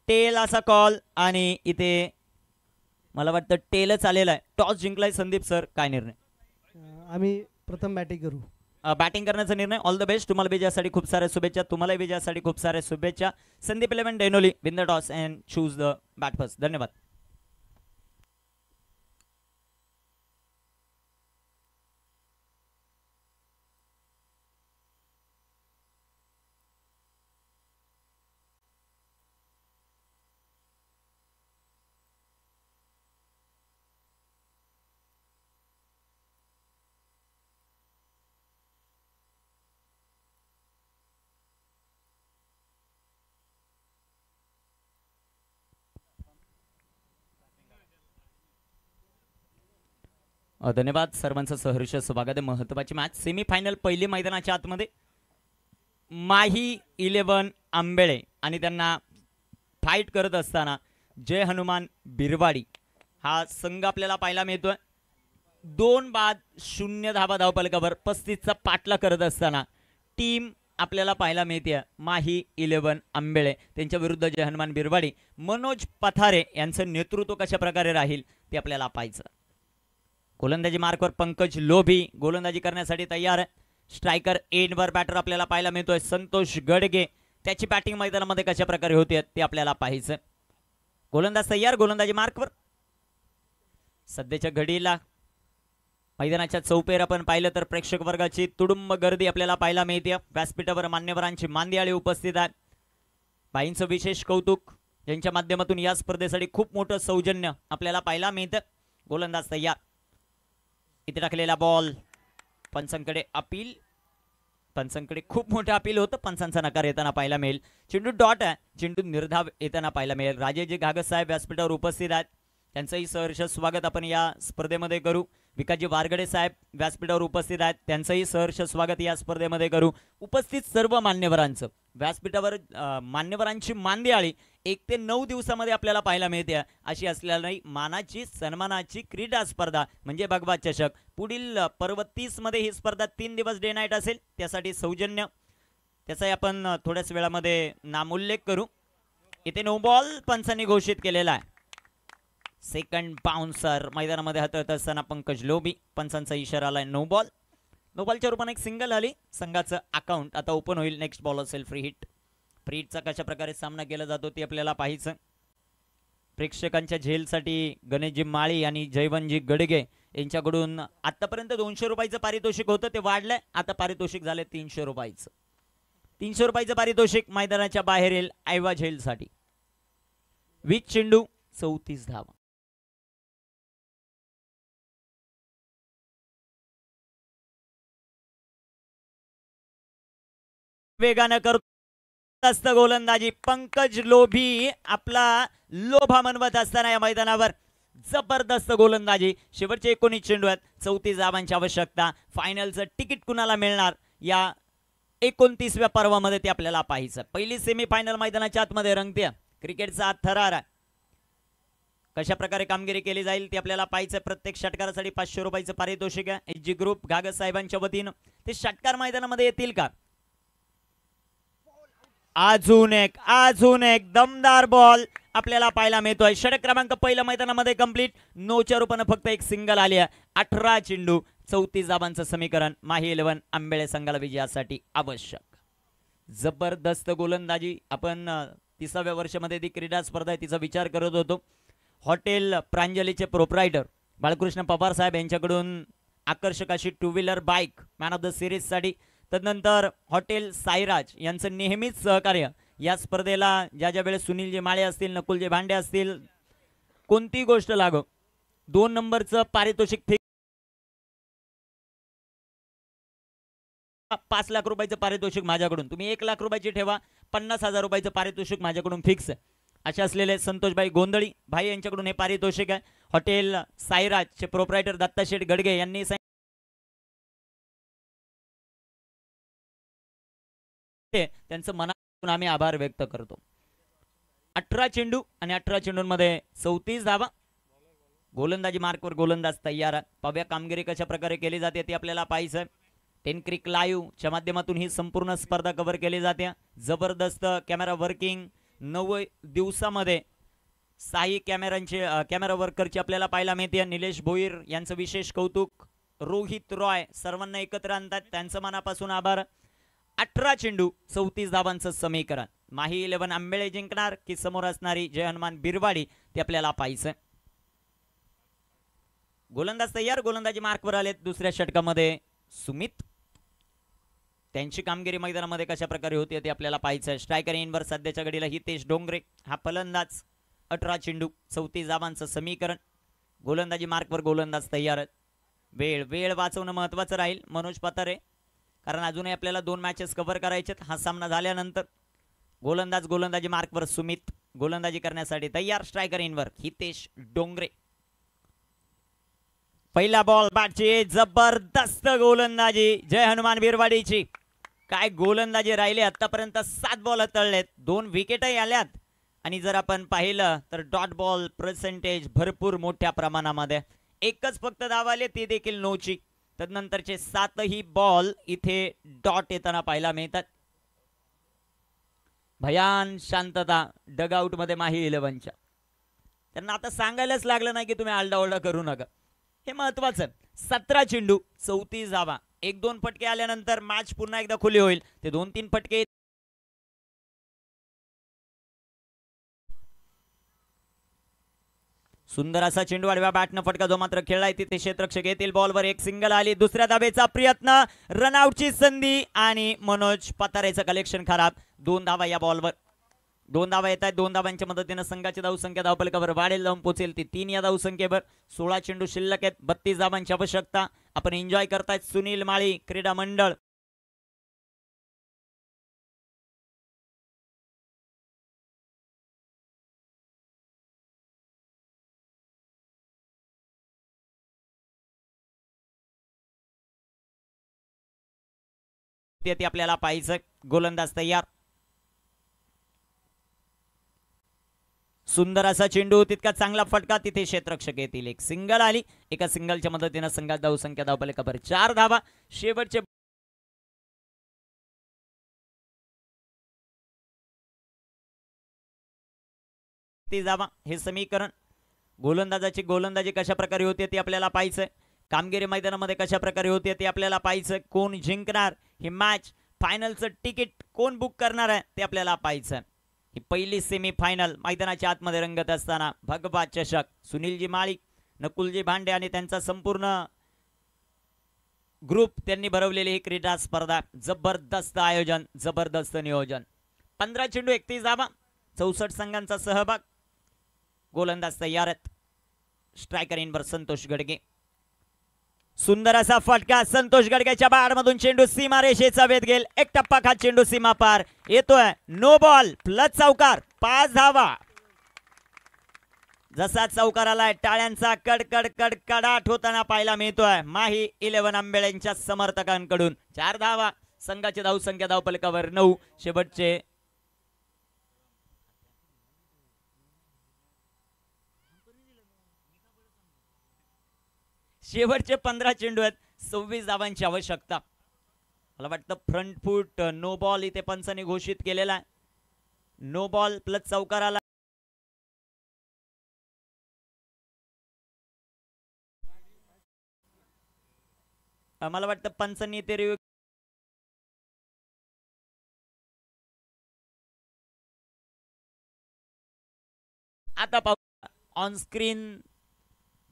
टेल असा कॉल आणि इथे मला वाटतं टेलच आलेला आहे. टॉस जिंकलाय संदीप सर, काय निर्णय? आम्ही प्रथम बॅटिंग करू. बॅटिंग करण्याचा निर्णय. All the best. तुम्हाला विजयासाठी खूप साऱ्या शुभेच्छा. तुम्हालाही विजयासाठी खूप साऱ्या शुभेच्छा. Sandeep 11 Denoli win the toss and choose the bat first. धन्यवाद. धन्यवाद सर्वांचं सहर्ष स्वागत आहे. महत्त्वाची मॅच सेमीफायनल पहिली मैदानाच्या आतमध्ये माही 11 आंबेळे आणि त्यांना फाईट करत असताना जय हनुमान बिरवाडी हा संघ आपल्याला पाहायला मिळतोय. 2 बाद 0 धाबा धावपलकावर 35चा पाठला करत असताना टीम आपल्याला पाहायला मिळते माही 11 आंबेळे त्यांच्या विरुद्ध जय हनुमान बिरवाडी. मनोज पथारे यांचं नेतृत्व कशा प्रकारे राहील ते आपल्याला पाहायचं. गोलंदाजी मार्कवर पंकज लोभी गोलंदाजी करण्यासाठी तयार आहे. स्ट्रायकर एंडवर बॅटर आपल्याला पाहायला मिळतोय संतोष गडगे. त्याची बॅटिंग मैदानामध्ये कशा प्रकारे होते ते आपल्याला पाहायचं. गोलंदाज तयार. गोलंदाजी मार्कवर. सध्याच्या घडीला मैदानाच्या चौपेर आपण पाहिलं तर प्रेक्षक वर्गाची तुडुंब गर्दी आपल्याला पाहायला मिळते. व्यासपीठावर मान्यवरांची मांदियाळी उपस्थित आहेत. बाईंचं विशेष कौतुक यांच्या माध्यमातून या स्पर्धेसाठी खूप मोठं सौजन्य आपल्याला पाहायला मिळतं. गोलंदाज तयार. इथे टाकलेला बॉल पंचांकडे अपील. पंचांकडे खूप मोठं अपील होतं. पंचांचा नकार येताना पाहायला मिळेल. चेंडू डॉट आहे. चेंडू निर्धाव येताना पाहायला मिळेल. राजेजी घागस साहेब व्यासपीठावर उपस्थित आहेत. त्यांचंही सहर्ष स्वागत आपण या स्पर्धेमध्ये करू. विकासजी वारगडे साहेब व्यासपीठावर उपस्थित आहेत. त्यांचंही सहर्ष स्वागत या स्पर्धेमध्ये करू. उपस्थित सर्व मान्यवरांचं व्यासपीठावर मान्यवरांची मांदियाळी 1 ते 9 दिवसामध्ये आपल्याला पाहायला मिळते. अशी असलेली मानाची सन्मानाची क्रीडा स्पर्धा म्हणजे भगवा चषक. पुढील पर्व 30 मध्ये ही स्पर्धा 3 दिवस डे नाईट असेल. त्यासाठी सौजन्य त्याचाही आपण थोड्याच वेळामध्ये नामोल्लेख करू. इथे नो बॉल पंचांनी घोषित केलेला आहे. सेकंड बाउन्सर मैदानामध्ये हाताळत असताना पंकज लोभी. पंचांचा इशारा आलाय नो बॉल. नो बॉलच्या रूपाने एक सिंगल आली. संघाचं अकाउंट आता ओपन होईल. नेक्स्ट बॉल असेल फ्री हिट. फ्री हिटचा कशा प्रकारे सामना केला जातो ते आपल्याला पाहायचं. प्रेक्षकांच्या झेलसाठी गणेशजी माळी आणि जयवंतजी गडगे यांच्याकडून आतापर्यंत 200 रुपयाचं पारितोषिक होतं ते वाढलंय. आता पारितोषिक झाले 300 रुपयाचं. 300 रुपयाचं पारितोषिक मैदानाच्या बाहेर येईल ऐवा झेलसाठी. 20 चेंडू 34 धावा. वेगानं करत असतं गोलंदाजी पंकज लोभी. आपला लोभा मनवत असताना या मैदानावर जबरदस्त गोलंदाजी. शेवटचे 19 चेंडू आहेत. 34 धावांची आवश्यकता. फायनलचं तिकीट कुणाला मिळणार या 29व्या पर्वामध्ये ते आपल्याला पाहायचं. पहिली सेमीफायनल मैदानाच्या आतमध्ये रंगते. क्रिकेटचा थरार आहे. कशा प्रकारे कामगिरी केली जाईल ते आपल्याला पाहायचं. प्रत्येक षटकारासाठी 500 रुपयाचं पारितोषिक आहे. एच जी ग्रुप घागस साहेबांच्या वतीनं ते षटकार मैदानामध्ये येतील का? अजून एक दमदार बॉल आपल्याला पाहायला मिळतोय. षटक क्रमांक पहिल्या मैदानामध्ये कंप्लीट. नोच्या रूपाने फक्त एक सिंगल आली आहे. 18 चेंडू 34 धावांचं समीकरण माही 11 आंबेळे संघाला विजयासाठी आवश्यक. जबरदस्त गोलंदाजी. आपण 30व्या वर्षामध्ये ती क्रीडा स्पर्धा आहे तिचा विचार करत होतो. हॉटेल प्रांजलीचे प्रोप्रायटर बाळकृष्ण पवार साहेब यांच्याकडून आकर्षक अशी 2 wheeler bike man of the series साठी. तदनंतर हॉटेल साईराज यांचं नेहमीच सहकार्य या स्पर्धेला. ज्या वेळेस सुनीलजी माळे असतील नकुलजी भांडे असतील कोणती गोष्ट लागो 2 नंबरचं पारितोषिक फिक्स. 5 लाख रुपयाचं पारितोषिक माझ्याकडून. तुम्ही 1 लाख रुपयाची ठेवा. 50,000 रुपयाचं पारितोषिक माझ्याकडून फिक्स. असे असलेले संतोषभाई गोंधळी भाई यांच्याकडून हे पारितोषिक आहे. हॉटेल साईराजचे प्रोप्रायटर दत्ताशेठ गडगे यांनी त्यांचं मनातून आम्ही आभार व्यक्त करतो. 18 चेंडू आणि 18 चेंडूंमध्ये 34 धावा. गोलंदाजी मार्कवर गोलंदाज तयार आहे. पाहूया कामगिरी कशा प्रकारे केली जाते ती आपल्याला पाहायचं. 10 क्रिक लाईव्ह च्या माध्यमातून ही संपूर्ण स्पर्धा कव्हर केली जाते. जबरदस्त कॅमेरा वर्किंग 9 दिवसामध्ये 6 कॅमेरा वर्करची आपल्याला पाहायला मिळते. निलेश भोईर यांचं विशेष कौतुक. रोहित रॉय सर्वांना एकत्र आणतात, त्यांचं मनापासून आभार. 18 चेंडू 34 धावांचं समीकरण. माही 11 आंबेळे जिंकणार की समोर असणारी जय हनुमान बिरवाडी ते आपल्याला पाहायचं. गोलंदाज तयार. गोलंदाजी मार्कवर आलेत. दुसऱ्या षटकामध्ये सुमित, त्यांची कामगिरी मैदानामध्ये कशा प्रकारे होती ते आपल्याला पाहायचं. स्ट्रायकर इनवर सध्याच्या घडीला हितेश डोंगरे हा फलंदाज. 18 चेंडू 34 धावांचं समीकरण. गोलंदाजी मार्कवर गोलंदाज तयार. वेळ वाचवणं महत्वाचं राहील मनोज पतारे, कारण अजूनही आपल्याला 2 मॅचेस कव्हर करायचे. हा सामना झाल्यानंतर गोलंदाजी मार्कवर सुमित गोलंदाजी करण्यासाठी तयार. स्ट्रायकर इनवर हितेश डोंगरे. पहिला बॉल बॅटची जबरदस्त गोलंदाजी जय हनुमान बिरवाडीची. काय गोलंदाजी राहिले. आतापर्यंत 7 बॉल तळलेत, 2 विकेटही आल्यात आणि जर आपण पाहिलं तर डॉट बॉल पर्सेंटेज भरपूर मोठ्या प्रमाणामध्ये. एकच फक्त धाव आली, ती देखील नोची. तदनंतरचे 7ही बॉल इथे डॉट येताना पाहायला मिळतात. भयान शांतता डगआउट मध्ये माही 11च्या. त्यांना आता सांगायलाच लागलं नाही की तुम्ही आलडाओलडा करू नका, हे महत्वाचं. 17 चेंडू 34 धावा. 1-2 फटके आल्यानंतर मॅच पुन्हा एकदा खुली होईल. ते 2-3 फटके सुंदर असा चेंडू आडव्या बॅटनं फटका जो मात्र खेळलाय तिथे क्षेत्ररक्षक येतील. बॉलवर एक सिंगल आली. दुसऱ्या धावेचा प्रयत्न, रनआउटची संधी आणि मनोज पतारेचं कलेक्शन खराब. 2 धावा या बॉलवर. 2 धावा येत आहेत. 2 धावांच्या मदतीने संघाची धावसंख्या धावफलकावर वाढेल, जाऊन पोहोचेल ती 3 या धावसंख्येवर. 16 चेंडू शिल्लक आहेत. 32 धावांची आवश्यकता. आपण एन्जॉय करतायत सुनील माळी क्रीडा मंडळ. ते आपल्याला पाहायचं. गोलंदाज तयार. सुंदर असा चेंडू, तितका चांगला फटका. तिथे क्षेत्ररक्षक येतील. एक सिंगल आली. एका सिंगलच्या मदतीने संघात धावसंख्या धावफलकावर 4 धावा. शेवटचे धावा हे समीकरण. गोलंदाजी कशा प्रकारे होते ते आपल्याला पाहायचं. कामगिरी मैदानामध्ये कशा प्रकारे होते ते आपल्याला पाहायचं. कोण जिंकणार ही मॅच, फायनलचं तिकीट कोण बुक करणार आहे ते आपल्याला पाहायचं. ही पहिली सेमी फायनल मैदानाच्या आतमध्ये रंगत असताना भगवा चषक. सुनीलजी माळी, नकुलजी भांडे आणि त्यांचा संपूर्ण ग्रुप त्यांनी भरवलेली ही क्रीडा स्पर्धा. जबरदस्त आयोजन, जबरदस्त नियोजन. 15 चेंडू 31 धावा. 64 संघांचा सहभाग. गोलंदाज तयार आहेत. स्ट्रायकर इनवर संतोष गडगे. सुंदर असा फटका संतोष गडगेच्या बाडमधून. चेंडू सीमा रेषेचा वेध घेईल. एक टप्पा खात चेंडू सीमा पार येतोय. नो बॉल प्लस चौकार. 5 धावा. जसा चौकार आलाय टाळ्यांचा कडकड कडकडाट होताना पाहायला मिळतोय माही 11 आंबेळ्यांच्या समर्थकांकडून. 4 धावा. संघाची धावसंख्या धावफलकावर 9. शेवटचे 15 चेंडू आहेत. 26 धावांची आवश्यकता. मला वाटतं फ्रंट फूट नो बॉल इथे पंचांनी घोषित केलेला आहे. नो बॉल प्लस चौकार आला. मला वाटतं पंचांनी ते रिव्ह्यू आता पाहू ऑन स्क्रीन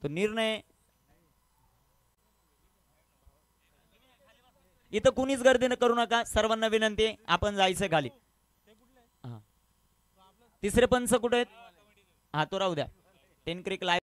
तो निर्णय. इथं कुणीच गर्दी करू नका, सर्वांना विनंती आपण जायचं खाली. तिसरे पंच कुठे आहेत? हा तो राहू द्या. 10 क्रिक लाईव्ह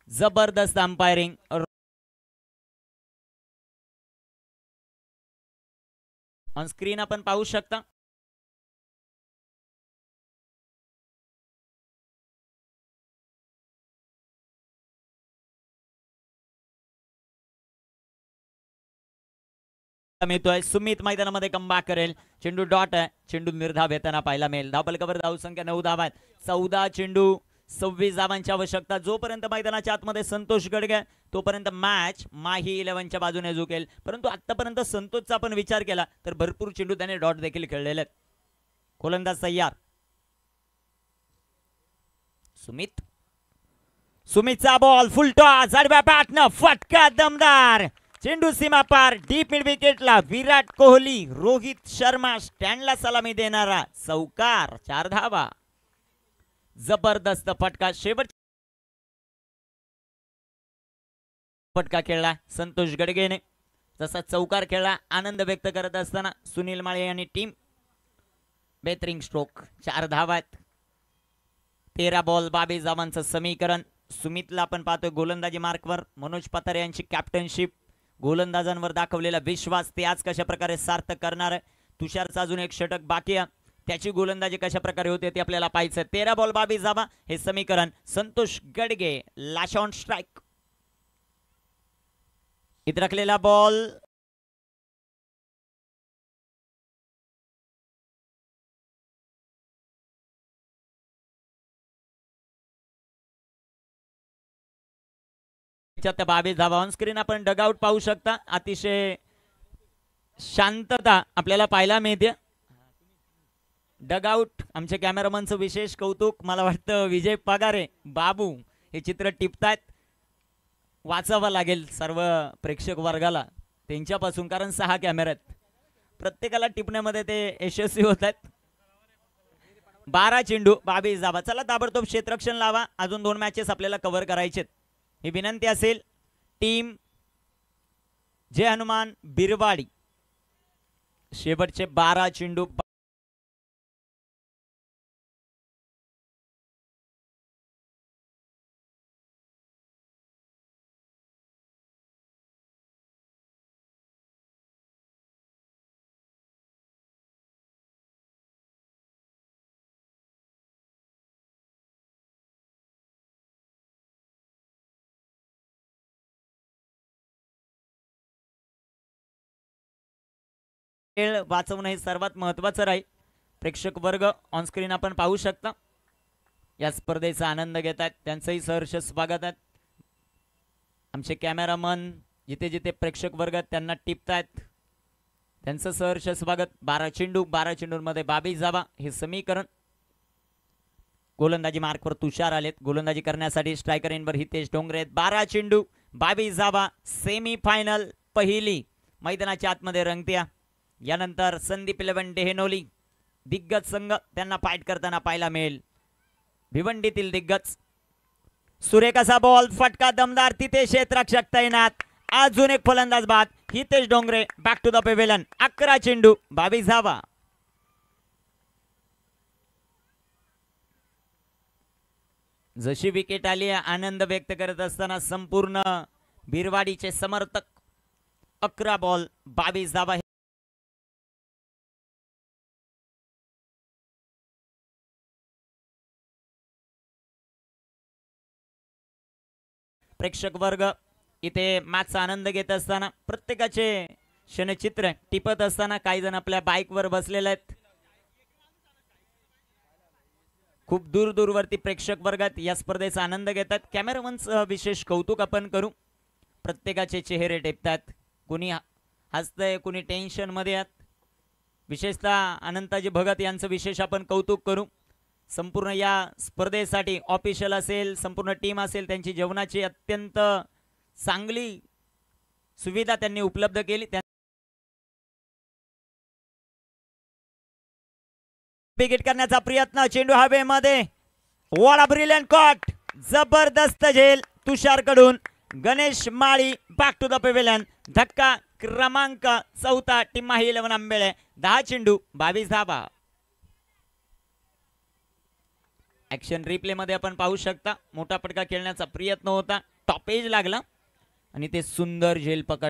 जबरदस्त अंपायरिंग. ऑन स्क्रीन आपण पाहू शकता. मिळतोय. सुमित मैदानामध्ये कमबॅक करेल. चेंडू डॉट आहे. चेंडू निर्धाव येताना पाहायला मिळेल. धावफलकावर धावसंख्या 9 धावा आहेत. 14 चेंडू 26 धावांची आवश्यकता. जोपर्यंत मैदानाच्या आतमध्ये संतोष गडगे तोपर्यंत मॅच माही 11च्या बाजूने झुकेल. परंतु आतापर्यंत संतोषचा आपण विचार केला तर भरपूर चेंडू त्याने डॉट देखील खेळलेले आहेत. गोलंदाज तयार. सुमितचा बॉल फुल टॉस. आडव्या बॅटनं फटका दमदार. चेंडू सीमा पार. डीप मिड विकेटला विराट कोहली, रोहित शर्मा स्टँडला सलामी देणारा चौकार. 4 धावा. जबरदस्त फटका. शेवट फटका खेळला संतोष गडगेने. जसा चौकार खेळला आनंद व्यक्त करत असताना सुनील माळे आणि टीम. बेहतरीन स्ट्रोक. 4 धावा आहेत. 13 बॉल 22 धावांचं समीकरण. सुमितला आपण पाहतोय गोलंदाजी मार्कवर. मनोज पतारे यांची कॅप्टनशिप. गोलंदाजांवर दाखवलेला विश्वास ते आज कशा प्रकारे सार्थक करणार आहे. तुषारचा अजून एक षटक बाकी आहे. त्याची गोलंदाजी कशा प्रकारे होते ते आपल्याला पाहायचं. 13 बॉल 22 धावा हे समीकरण. Santosh Gadge lash on strike. इथं राखलेला बॉल त्या 22 धावा. ऑन स्क्रीन आपण डगआउट पाहू शकता. अतिशय शांतता आपल्याला पाहायला मिळते. डगआउट आमच्या कॅमेरामनचं विशेष कौतुक. मला वाटतं विजय पगारे बाबू हे चित्र टिपतायत. वाचावं लागेल सर्व प्रेक्षक वर्गाला त्यांच्यापासून, कारण 6 कॅमेरे आहेत. प्रत्येकाला टिपण्यामध्ये ते यशस्वी होत आहेत. 12 चेंडू 22 धावा. चला ताबडतोब क्षेत्ररक्षण लावा. अजून 2 मॅचेस आपल्याला कव्हर करायचे. ही विनंती असेल. टीम जय हनुमान बिरवाडी. शेवटचे 12 चेंडू. खेळ वाचवणं हे सर्वात महत्त्वाचं राहील. प्रेक्षक वर्ग ऑन स्क्रीन आपण पाहू शकता. या स्पर्धेचा आनंद घेत आहेत. त्यांचंही सहर्ष स्वागत आहे. आमचे कॅमेरामन जिथे जिथे प्रेक्षक वर्ग आहेत त्यांना टिपतायत. त्यांचं सहर्ष स्वागत. 12 चेंडू 12 चेंडूंमध्ये 22 धावा हे समीकरण. गोलंदाजी मार्कवर तुषार आलेत. गोलंदाजी करण्यासाठी स्ट्रायकर इनवर हितेश डोंगरे. 12 चेंडू 22 धावा. सेमी फायनल पहिली मैदानाच्या आतमध्ये रंगत्या. यानंतर संदीप 11 डेहनोली दिग्गज संघ त्यांना फाईट करताना पाहायला मिळेल. भिवंडीतील दिग्गज. सुरेख असा बॉल. फटका दमदार. तिथे क्षेत्ररक्षक तैनात. अजून एक फलंदाज बाद. Hitesh Dongre back to the pavilion. 11 चेंडू 22 धावा. जशी विकेट आली आनंद व्यक्त करत असताना संपूर्ण बिरवाडीचे समर्थक. 11 बॉल 22 धावा. प्रेक्षक वर्ग इथे मॅचचा आनंद घेत असताना प्रत्येकाचे क्षणचित्र टिपत असताना काही जण आपल्या बाईकवर बसलेले आहेत. खूप दूर दूरवरती प्रेक्षक वर्गात या स्पर्धेचा आनंद घेतात. कॅमेरामनचं विशेष कौतुक आपण करू. प्रत्येकाचे चेहरे टिपतात. कुणी हसतंय, कुणी टेन्शन मध्ये आहेत. विशेषतः अनंताजी भगत यांचं विशेष आपण कौतुक करू. संपूर्ण या स्पर्धेसाठी ऑफिशियल असेल, संपूर्ण टीम असेल, त्यांची जेवणाची अत्यंत चांगली सुविधा त्यांनी उपलब्ध केली. विकेट करण्याचा प्रयत्न. चेंडू हवेमध्ये. Well brilliant caught. जबरदस्त झेल तुषार कडून. Ganesh Mali back to the pavilion. धक्का क्रमांक 4. टीम माही 11 आंबेळे. 10 चेंडू 22 धावा. ऍक्शन रिप्ले मध्ये आपण पाहू शकता. मोठा फटका खेळण्याचा प्रयत्न होता. टॉपेज लागला आणि ते सुंदर झेल पकड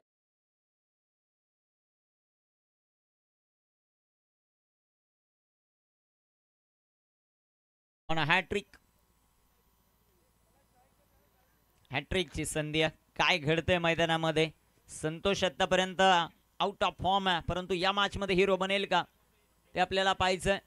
ऑन हॅट्रिक. हॅट्रिकची संधी आहे. काय घडतंय मैदानामध्ये? संतोष आतापर्यंत आउट ऑफ फॉर्म आहे, परंतु या मॅच मध्ये हिरो बनेल का ते आपल्याला पाहायचंय.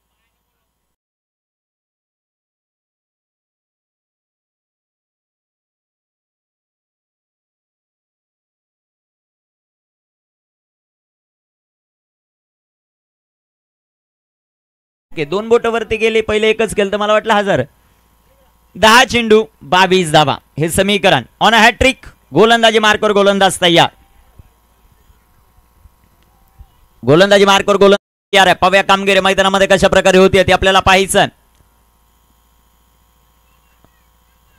दोन बोट वरती गेले, पहिले एकच केलं तर मला वाटलं 1000. 10 चेंडू 22 धावा हे समीकरण. On a hattrick. गोलंदाजी मार्कवर गोलंदाज तयार. गोलंदाजी मार्कवर गोलंदाज तयार आहे. पव्या कामगिरी मैदानामध्ये कशा प्रकारे होती ते आपल्याला पाहायचं.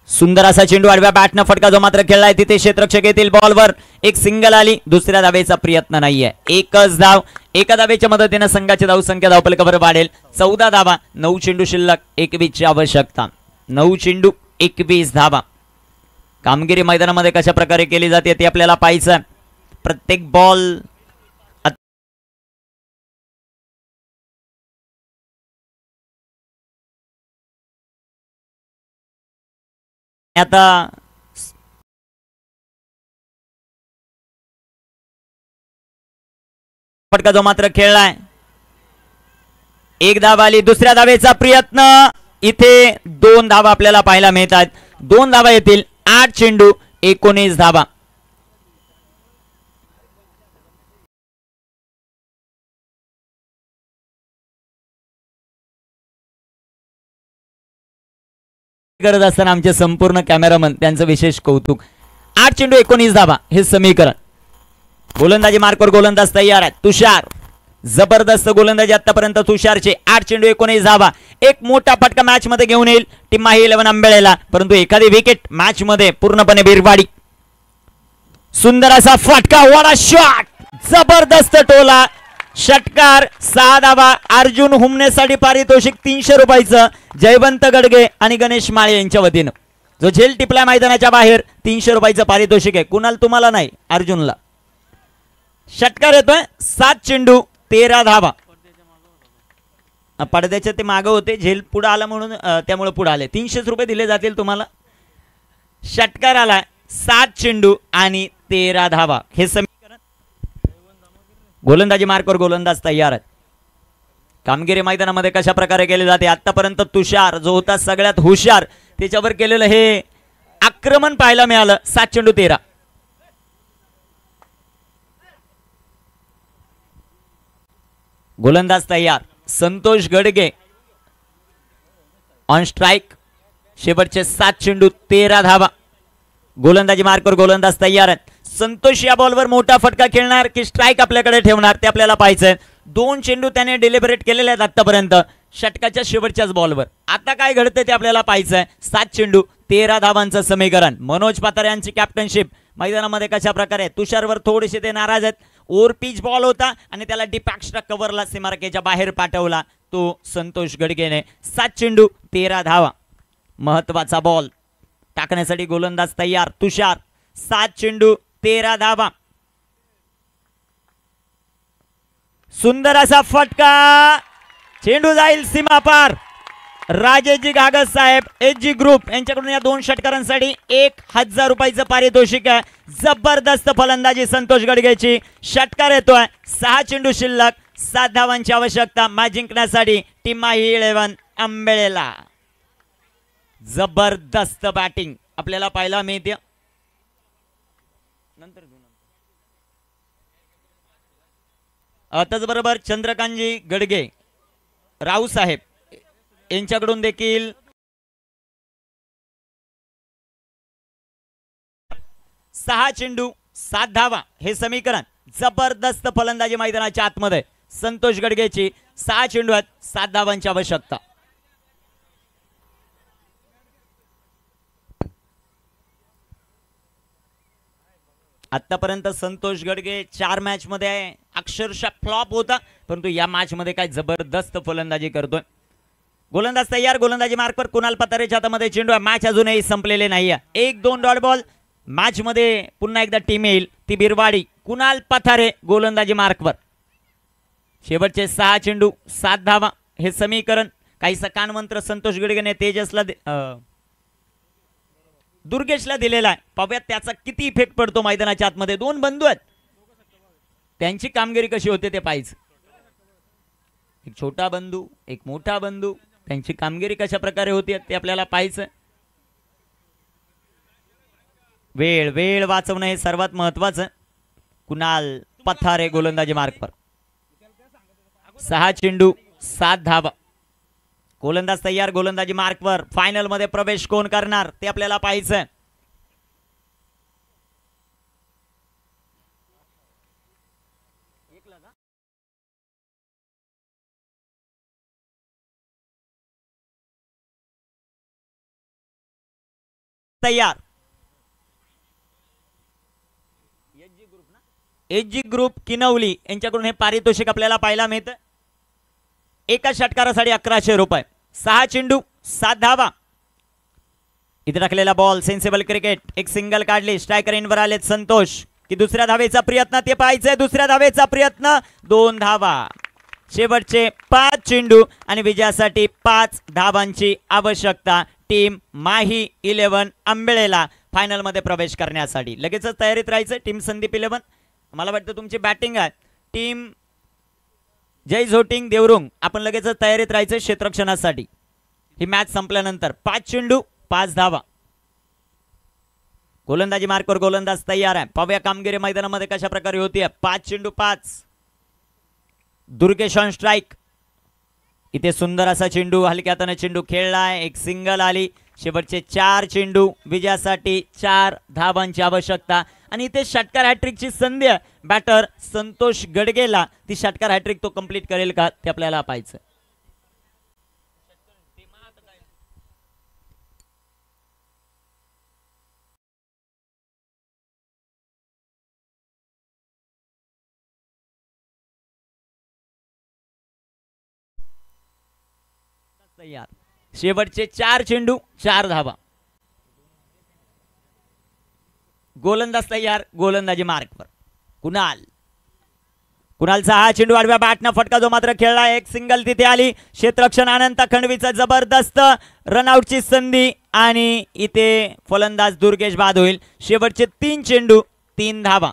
सुंदर असा चेंडू आडव्या बॅटनं फटका जो मात्र खेळलाय तिथे क्षेत्ररक्षक येतील बॉलवर. एक सिंगल आली, दुसऱ्या धावेचा प्रयत्न नाहीये. एकच धाव. एका धावेच्या मदतीने संघाची धावसंख्या धावफलकावर वाढेल. 14 धावा. 9 चेंडू शिल्लक. 21 ची आवश्यकता. 9 चेंडू 21 धावा. कामगिरी मैदानामध्ये कशा प्रकारे केली जाते ते आपल्याला पाहायचं. प्रत्येक बॉल आता फटका जो मात्र खेळलाय. एक धाव आली, दुसऱ्या धावेचा प्रयत्न. इथे 2 धावा आपल्याला पाहायला मिळतात. 2 धावा येतील. 8 चेंडू 19 धावा. करत असताना आमचे संपूर्ण कॅमेरामन त्यांचं विशेष कौतुक. 8 चेंडू 19 धावा हे समीकरण. गोलंदाजी मार्कवर गोलंदाज तयार आहे. तुषार. जबरदस्त गोलंदाजी आतापर्यंत तुषारचे. 8 चेंडू 19 धावा. एक मोठा फटका मॅच मध्ये घेऊन येईल टीम माही 11 आंबेळेला, परंतु एखादी विकेट मॅच मध्ये पूर्णपणे बिरवाडी. सुंदर असा फटका. What shot. जबरदस्त टोला. षटकार. 6 धावा. अर्जुन हुमनेसाठी पारितोषिक 300 रुपयाचं जयवंत गडगे आणि गणेश माळे यांच्या वतीनं. जो झेल टिपला मैदानाच्या बाहेर 300 रुपयाचं पारितोषिक आहे. कुणाल तुम्हाला नाही, अर्जुनला. षटकार येतोय. 7 चेंडू 13 धावा. पडद्याच्या ते मागे होते, झेल पुढे आला म्हणून त्यामुळे पुढे आले. 300 रुपये दिले जातील तुम्हाला. षटकार आला. 7 चेंडू आणि 13 धावा हे समीकरण. गोलंदाजी मार्कवर गोलंदाज तयार आहेत. कामगिरी मैदानामध्ये कशा प्रकारे केले जाते आतापर्यंत तुषार जो होता सगळ्यात हुशार त्याच्यावर केलेलं हे आक्रमण पाहायला मिळालं. 7 चेंडू 13. गोलंदाज तयार. Santosh Gadge on strike. शेवटचे 7 चेंडू 13 धावा. गोलंदाजी मार्कवर गोलंदाज तयार आहेत. संतोष या बॉलवर मोठा फटका खेळणार की स्ट्राइक आपल्याकडे ठेवणार ते आपल्याला पाहायचंय. 2 चेंडू त्याने डिलिव्हरेट केलेले आहेत आतापर्यंत षटकाच्या शेवटच्याच बॉलवर. आता काय घडतंय ते आपल्याला पाहायचंय. 7 चेंडू 13 धावांचं समीकरण. मनोज पातार यांची कॅप्टनशिप मैदानामध्ये कशा प्रकारे. तुषारवर थोडेसे ते नाराज आहेत. ओव्हर पिच बॉल होता आणि त्याला डीप एक्स्ट्रा कव्हरला सीमारेषेच्या बाहेर पाठवला तो संतोष गडगेने. 7 चेंडू 13 धावा. महत्वाचा बॉल टाकण्यासाठी गोलंदाज तयार. तुषार. 7 चेंडू 13 धावा. सुंदर असा फटका. चेंडू जाईल सीमा पार. राजेशजी घागस साहेब एचजी ग्रुप यांच्याकडून या 2 षटकारांसाठी 1000 रुपयाचं पारितोषिक आहे. जबरदस्त फलंदाजी संतोष गडगेची. षटकार येतोय. 6 चेंडू शिल्लक. 7 धावांची आवश्यकता मॅच जिंकण्यासाठी टीम माही 11 आंबेळेला. जबरदस्त बॅटिंग आपल्याला पाहायला मिळते. त्याचबरोबर चंद्रकांतजी गडगे राव साहेब यांच्याकडून देखील 6 चेंडू 7 धावा हे समीकरण. जबरदस्त फलंदाजी मैदानाच्या आतमध्ये संतोष गडगेची. 6 चेंडू आहेत. 7 धावांची आवश्यकता. आतापर्यंत संतोष गडगे 4 मॅच मध्ये अक्षरशः फ्लॉप होता, परंतु या मॅच मध्ये काय जबरदस्त फलंदाजी करतोय. गोलंदाज तयार. गोलंदाजी मार्कवर कुणाल पतारेच्या हातामध्ये चेंडू आहे. मॅच अजूनही संपलेले नाहीये. 1-2 डॉट बॉल. मॅच मध्ये पुन्हा एकदा टीम येईल ती बिरवाडी. कुणाल पथारे गोलंदाजी मार्कवर. शेवटचे 6 चेंडू 7 धावा हे समीकरण. काही सकान मंत्र संतोष गडगेने तेजसला दुर्गेशला दिलेला आहे. पाहूयात त्याचा किती इफेक्ट पडतो मैदानाच्या आतमध्ये. 2 बंधू आहेत, त्यांची कामगिरी कशी होते ते पाहिजे. एक छोटा बंधू एक मोठा बंधू, त्यांची कामगिरी कशा प्रकारे होती ते आपल्याला पाहायचं. वेळ वेळ वाचवणं हे सर्वात महत्वाचं. कुणाल पथारे गोलंदाजी मार्कवर. 6 चेंडू 7 धावा. गोलंदाज तयार, गोलंदाजी मार्कवर. फायनल मध्ये प्रवेश कोण करणार ते आपल्याला पाहायचं. तयार. एचजी ग्रुप किनवली यांच्याकडून हे पारितोषिक आपल्याला पाहायला मिळतं. एका षटकारासाठी 1100 रुपये. 6 चेंडू 7 धावा. इथे टाकलेला बॉल सेन्सिबल क्रिकेट. एक सिंगल काढली. स्ट्रायकर इनवर आलेत संतोष. की दुसऱ्या धावेचा प्रयत्न ते पाहायचंय. दुसऱ्या धावेचा प्रयत्न. 2 धावा. शेवटचे 5 चेंडू आणि विजयासाठी 5 धावांची आवश्यकता. टीम माही 11 आंबेळेला फायनल मध्ये प्रवेश करण्यासाठी लगेचच तयारीत राहायचं. टीम संदीप 11 मला वाटतं तुमची बॅटिंग आहे. टीम जय झोटिंग देवरुंग आपण लगेचच तयारीत राहायचं क्षेत्ररक्षणासाठी. ही मॅच संपल्यानंतर 5 चेंडू 5 धावा. गोलंदाजी मार्कवर गोलंदाज तयार आहे. पाहूया कामगिरी मैदानामध्ये कशा प्रकारे होती. 5 चेंडू 5. Durgesh on strike. इथे सुंदर असा चेंडू हलक्या हाताने चेंडू खेळलाय. एक सिंगल आली. शेवटचे 4 चेंडू विजयासाठी 4 धावांची आवश्यकता. आणि इथे षटकार हॅट्रिकची संधी आहे बॅटर संतोष गडगेला. ती षटकार हॅट्रिक तो कंप्लीट करेल का ते आपल्याला पाहायचं. तयार. शेवटचे 4 चेंडू 4 धावा. गोलंदाज तयार, गोलंदाजी मार्कवर. कुणालचा हा चेंडू आडव्या बॅटनं फटका जो मात्र खेळला. एक सिंगल तिथे आली. क्षेत्ररक्षण अनंत खंडवीचा जबरदस्त रनआउटची संधी आणि इथे फलंदाज दुर्गेश बाद होईल. शेवटचे 3 चेंडू 3 धावा.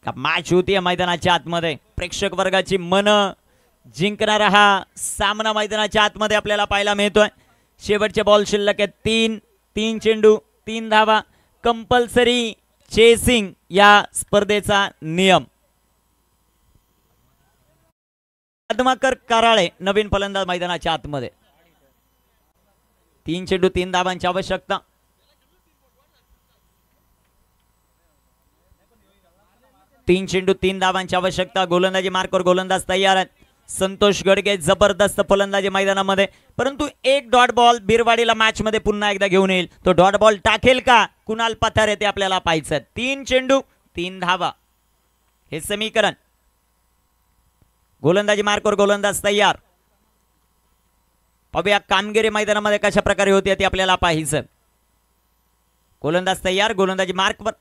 मॅच होती मैदानाच्या आतमध्ये. प्रेक्षक वर्गाची मन जिंकणारा हा सामना मैदानाच्या आतमध्ये आपल्याला पाहायला मिळतोय. शेवटचे बॉल शिल्लक आहेत 3 चेंडू 3 धावा. कंपल्सरी चेसिंग या स्पर्धेचा नियम. पद्माकर कराळे नवीन फलंदाज मैदानाच्या आतमध्ये. 3 चेंडू 3 धावांची आवश्यकता. तीन चेंडू 3 धावांची आवश्यकता. गोलंदाजी मार्कवर गोलंदाज तयार आहेत. संतोष गडगे जबरदस्त फलंदाजी मैदानामध्ये. परंतु एक डॉट बॉल बिरवाडीला मॅच मध्ये पुन्हा एकदा घेऊन येईल. तो डॉट बॉल टाकेल का कुणाल पथारे ते आपल्याला पाहायचं. 3 चेंडू 3 धावा हे समीकरण. गोलंदाजी मार्कवर गोलंदाज तयार. पाहूया कामगिरी मैदानामध्ये कशा प्रकारे होती ते आपल्याला पाहायचं. गोलंदाज तयार, गोलंदाजी मार्कवर.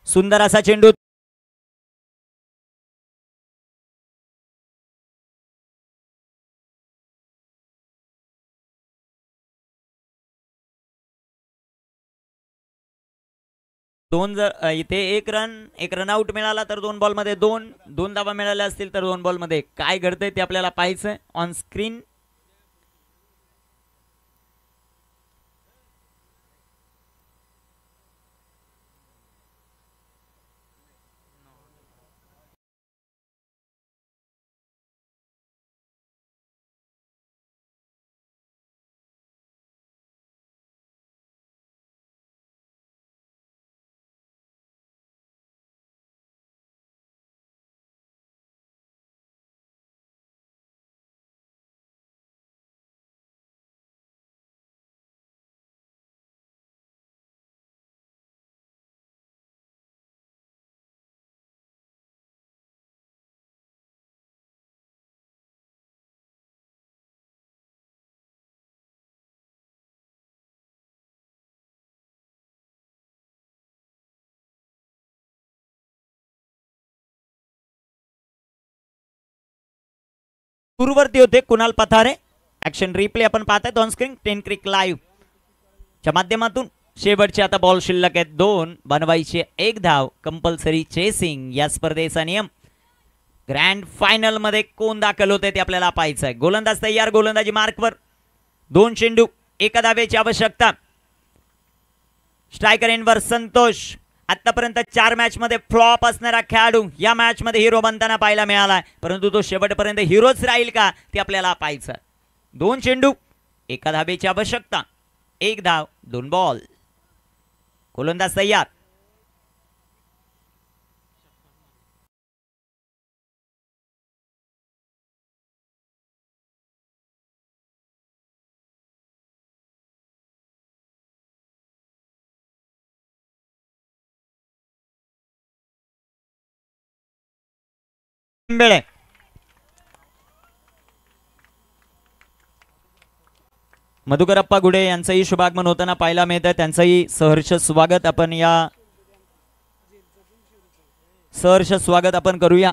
सुंदर असा चेंडू. इथे एक रन आउट मिळाला तर 2 बॉल मध्ये 2 धावा मिळाल्या असतील तर 2 बॉल मध्ये काय घडतंय ते आपल्याला पाहायचं ऑन स्क्रीन. दूरवरती होते कुणाल पथारे. ऍक्शन रिप्ले आपण पाहताय ऑन स्क्रीन 10 क्रिक लाईव्ह च्या माध्यमातून. शेवटचे आता बॉल शिल्लक आहेत 2, बनवायचे 1 धाव. कंपल्सरी चेसिंग या स्पर्धेचा नियम. ग्रँड फायनल मध्ये कोण दाखल होते ते आपल्याला पाहायचं आहे. गोलंदाज तयार, गोलंदाजी मार्कवर. 2 चेंडू 1 धावेची आवश्यकता. स्ट्रायकर एंडवर संतोष. आतापर्यंत 4 मॅच मध्ये फ्लॉप असणारा खेळाडू या मॅच मध्ये हिरो बनताना पाहायला मिळाला, परंतु तो शेवटपर्यंत हिरोच राहील का ते आपल्याला पाहायचं. 2 चेंडू 1 धावेची आवश्यकता. 1 धाव 2 बॉल. गोलंदाज तयार. बेळे मधुकरप्पा गुडे यांचंही शुभागमन होताना पाहायला मिळतं. त्यांचंही सहर्ष स्वागत आपण करूया.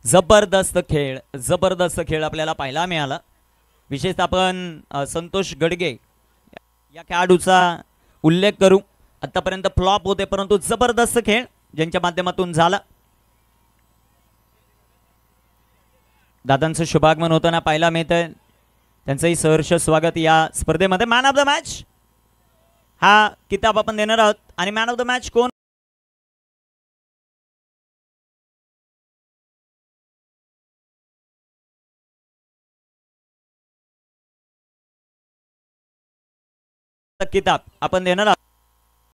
जबरदस्त खेळ आपल्याला पाहायला मिळाला. विशेषतः आपण संतोष गडगे या खेळाडूचा उल्लेख करू. आतापर्यंत फ्लॉप होते, परंतु जबरदस्त खेळ ज्यांच्या माध्यमातून झाला. दादांचं शुभागमन होताना पाहायला मिळतंय. त्यांचंही सहर्ष स्वागत या स्पर्धेमध्ये. मॅन ऑफ द मॅच हा किताब आपण देणार आहोत. आणि मॅन ऑफ द मॅच कोण? किताब आपण देणार आहोत.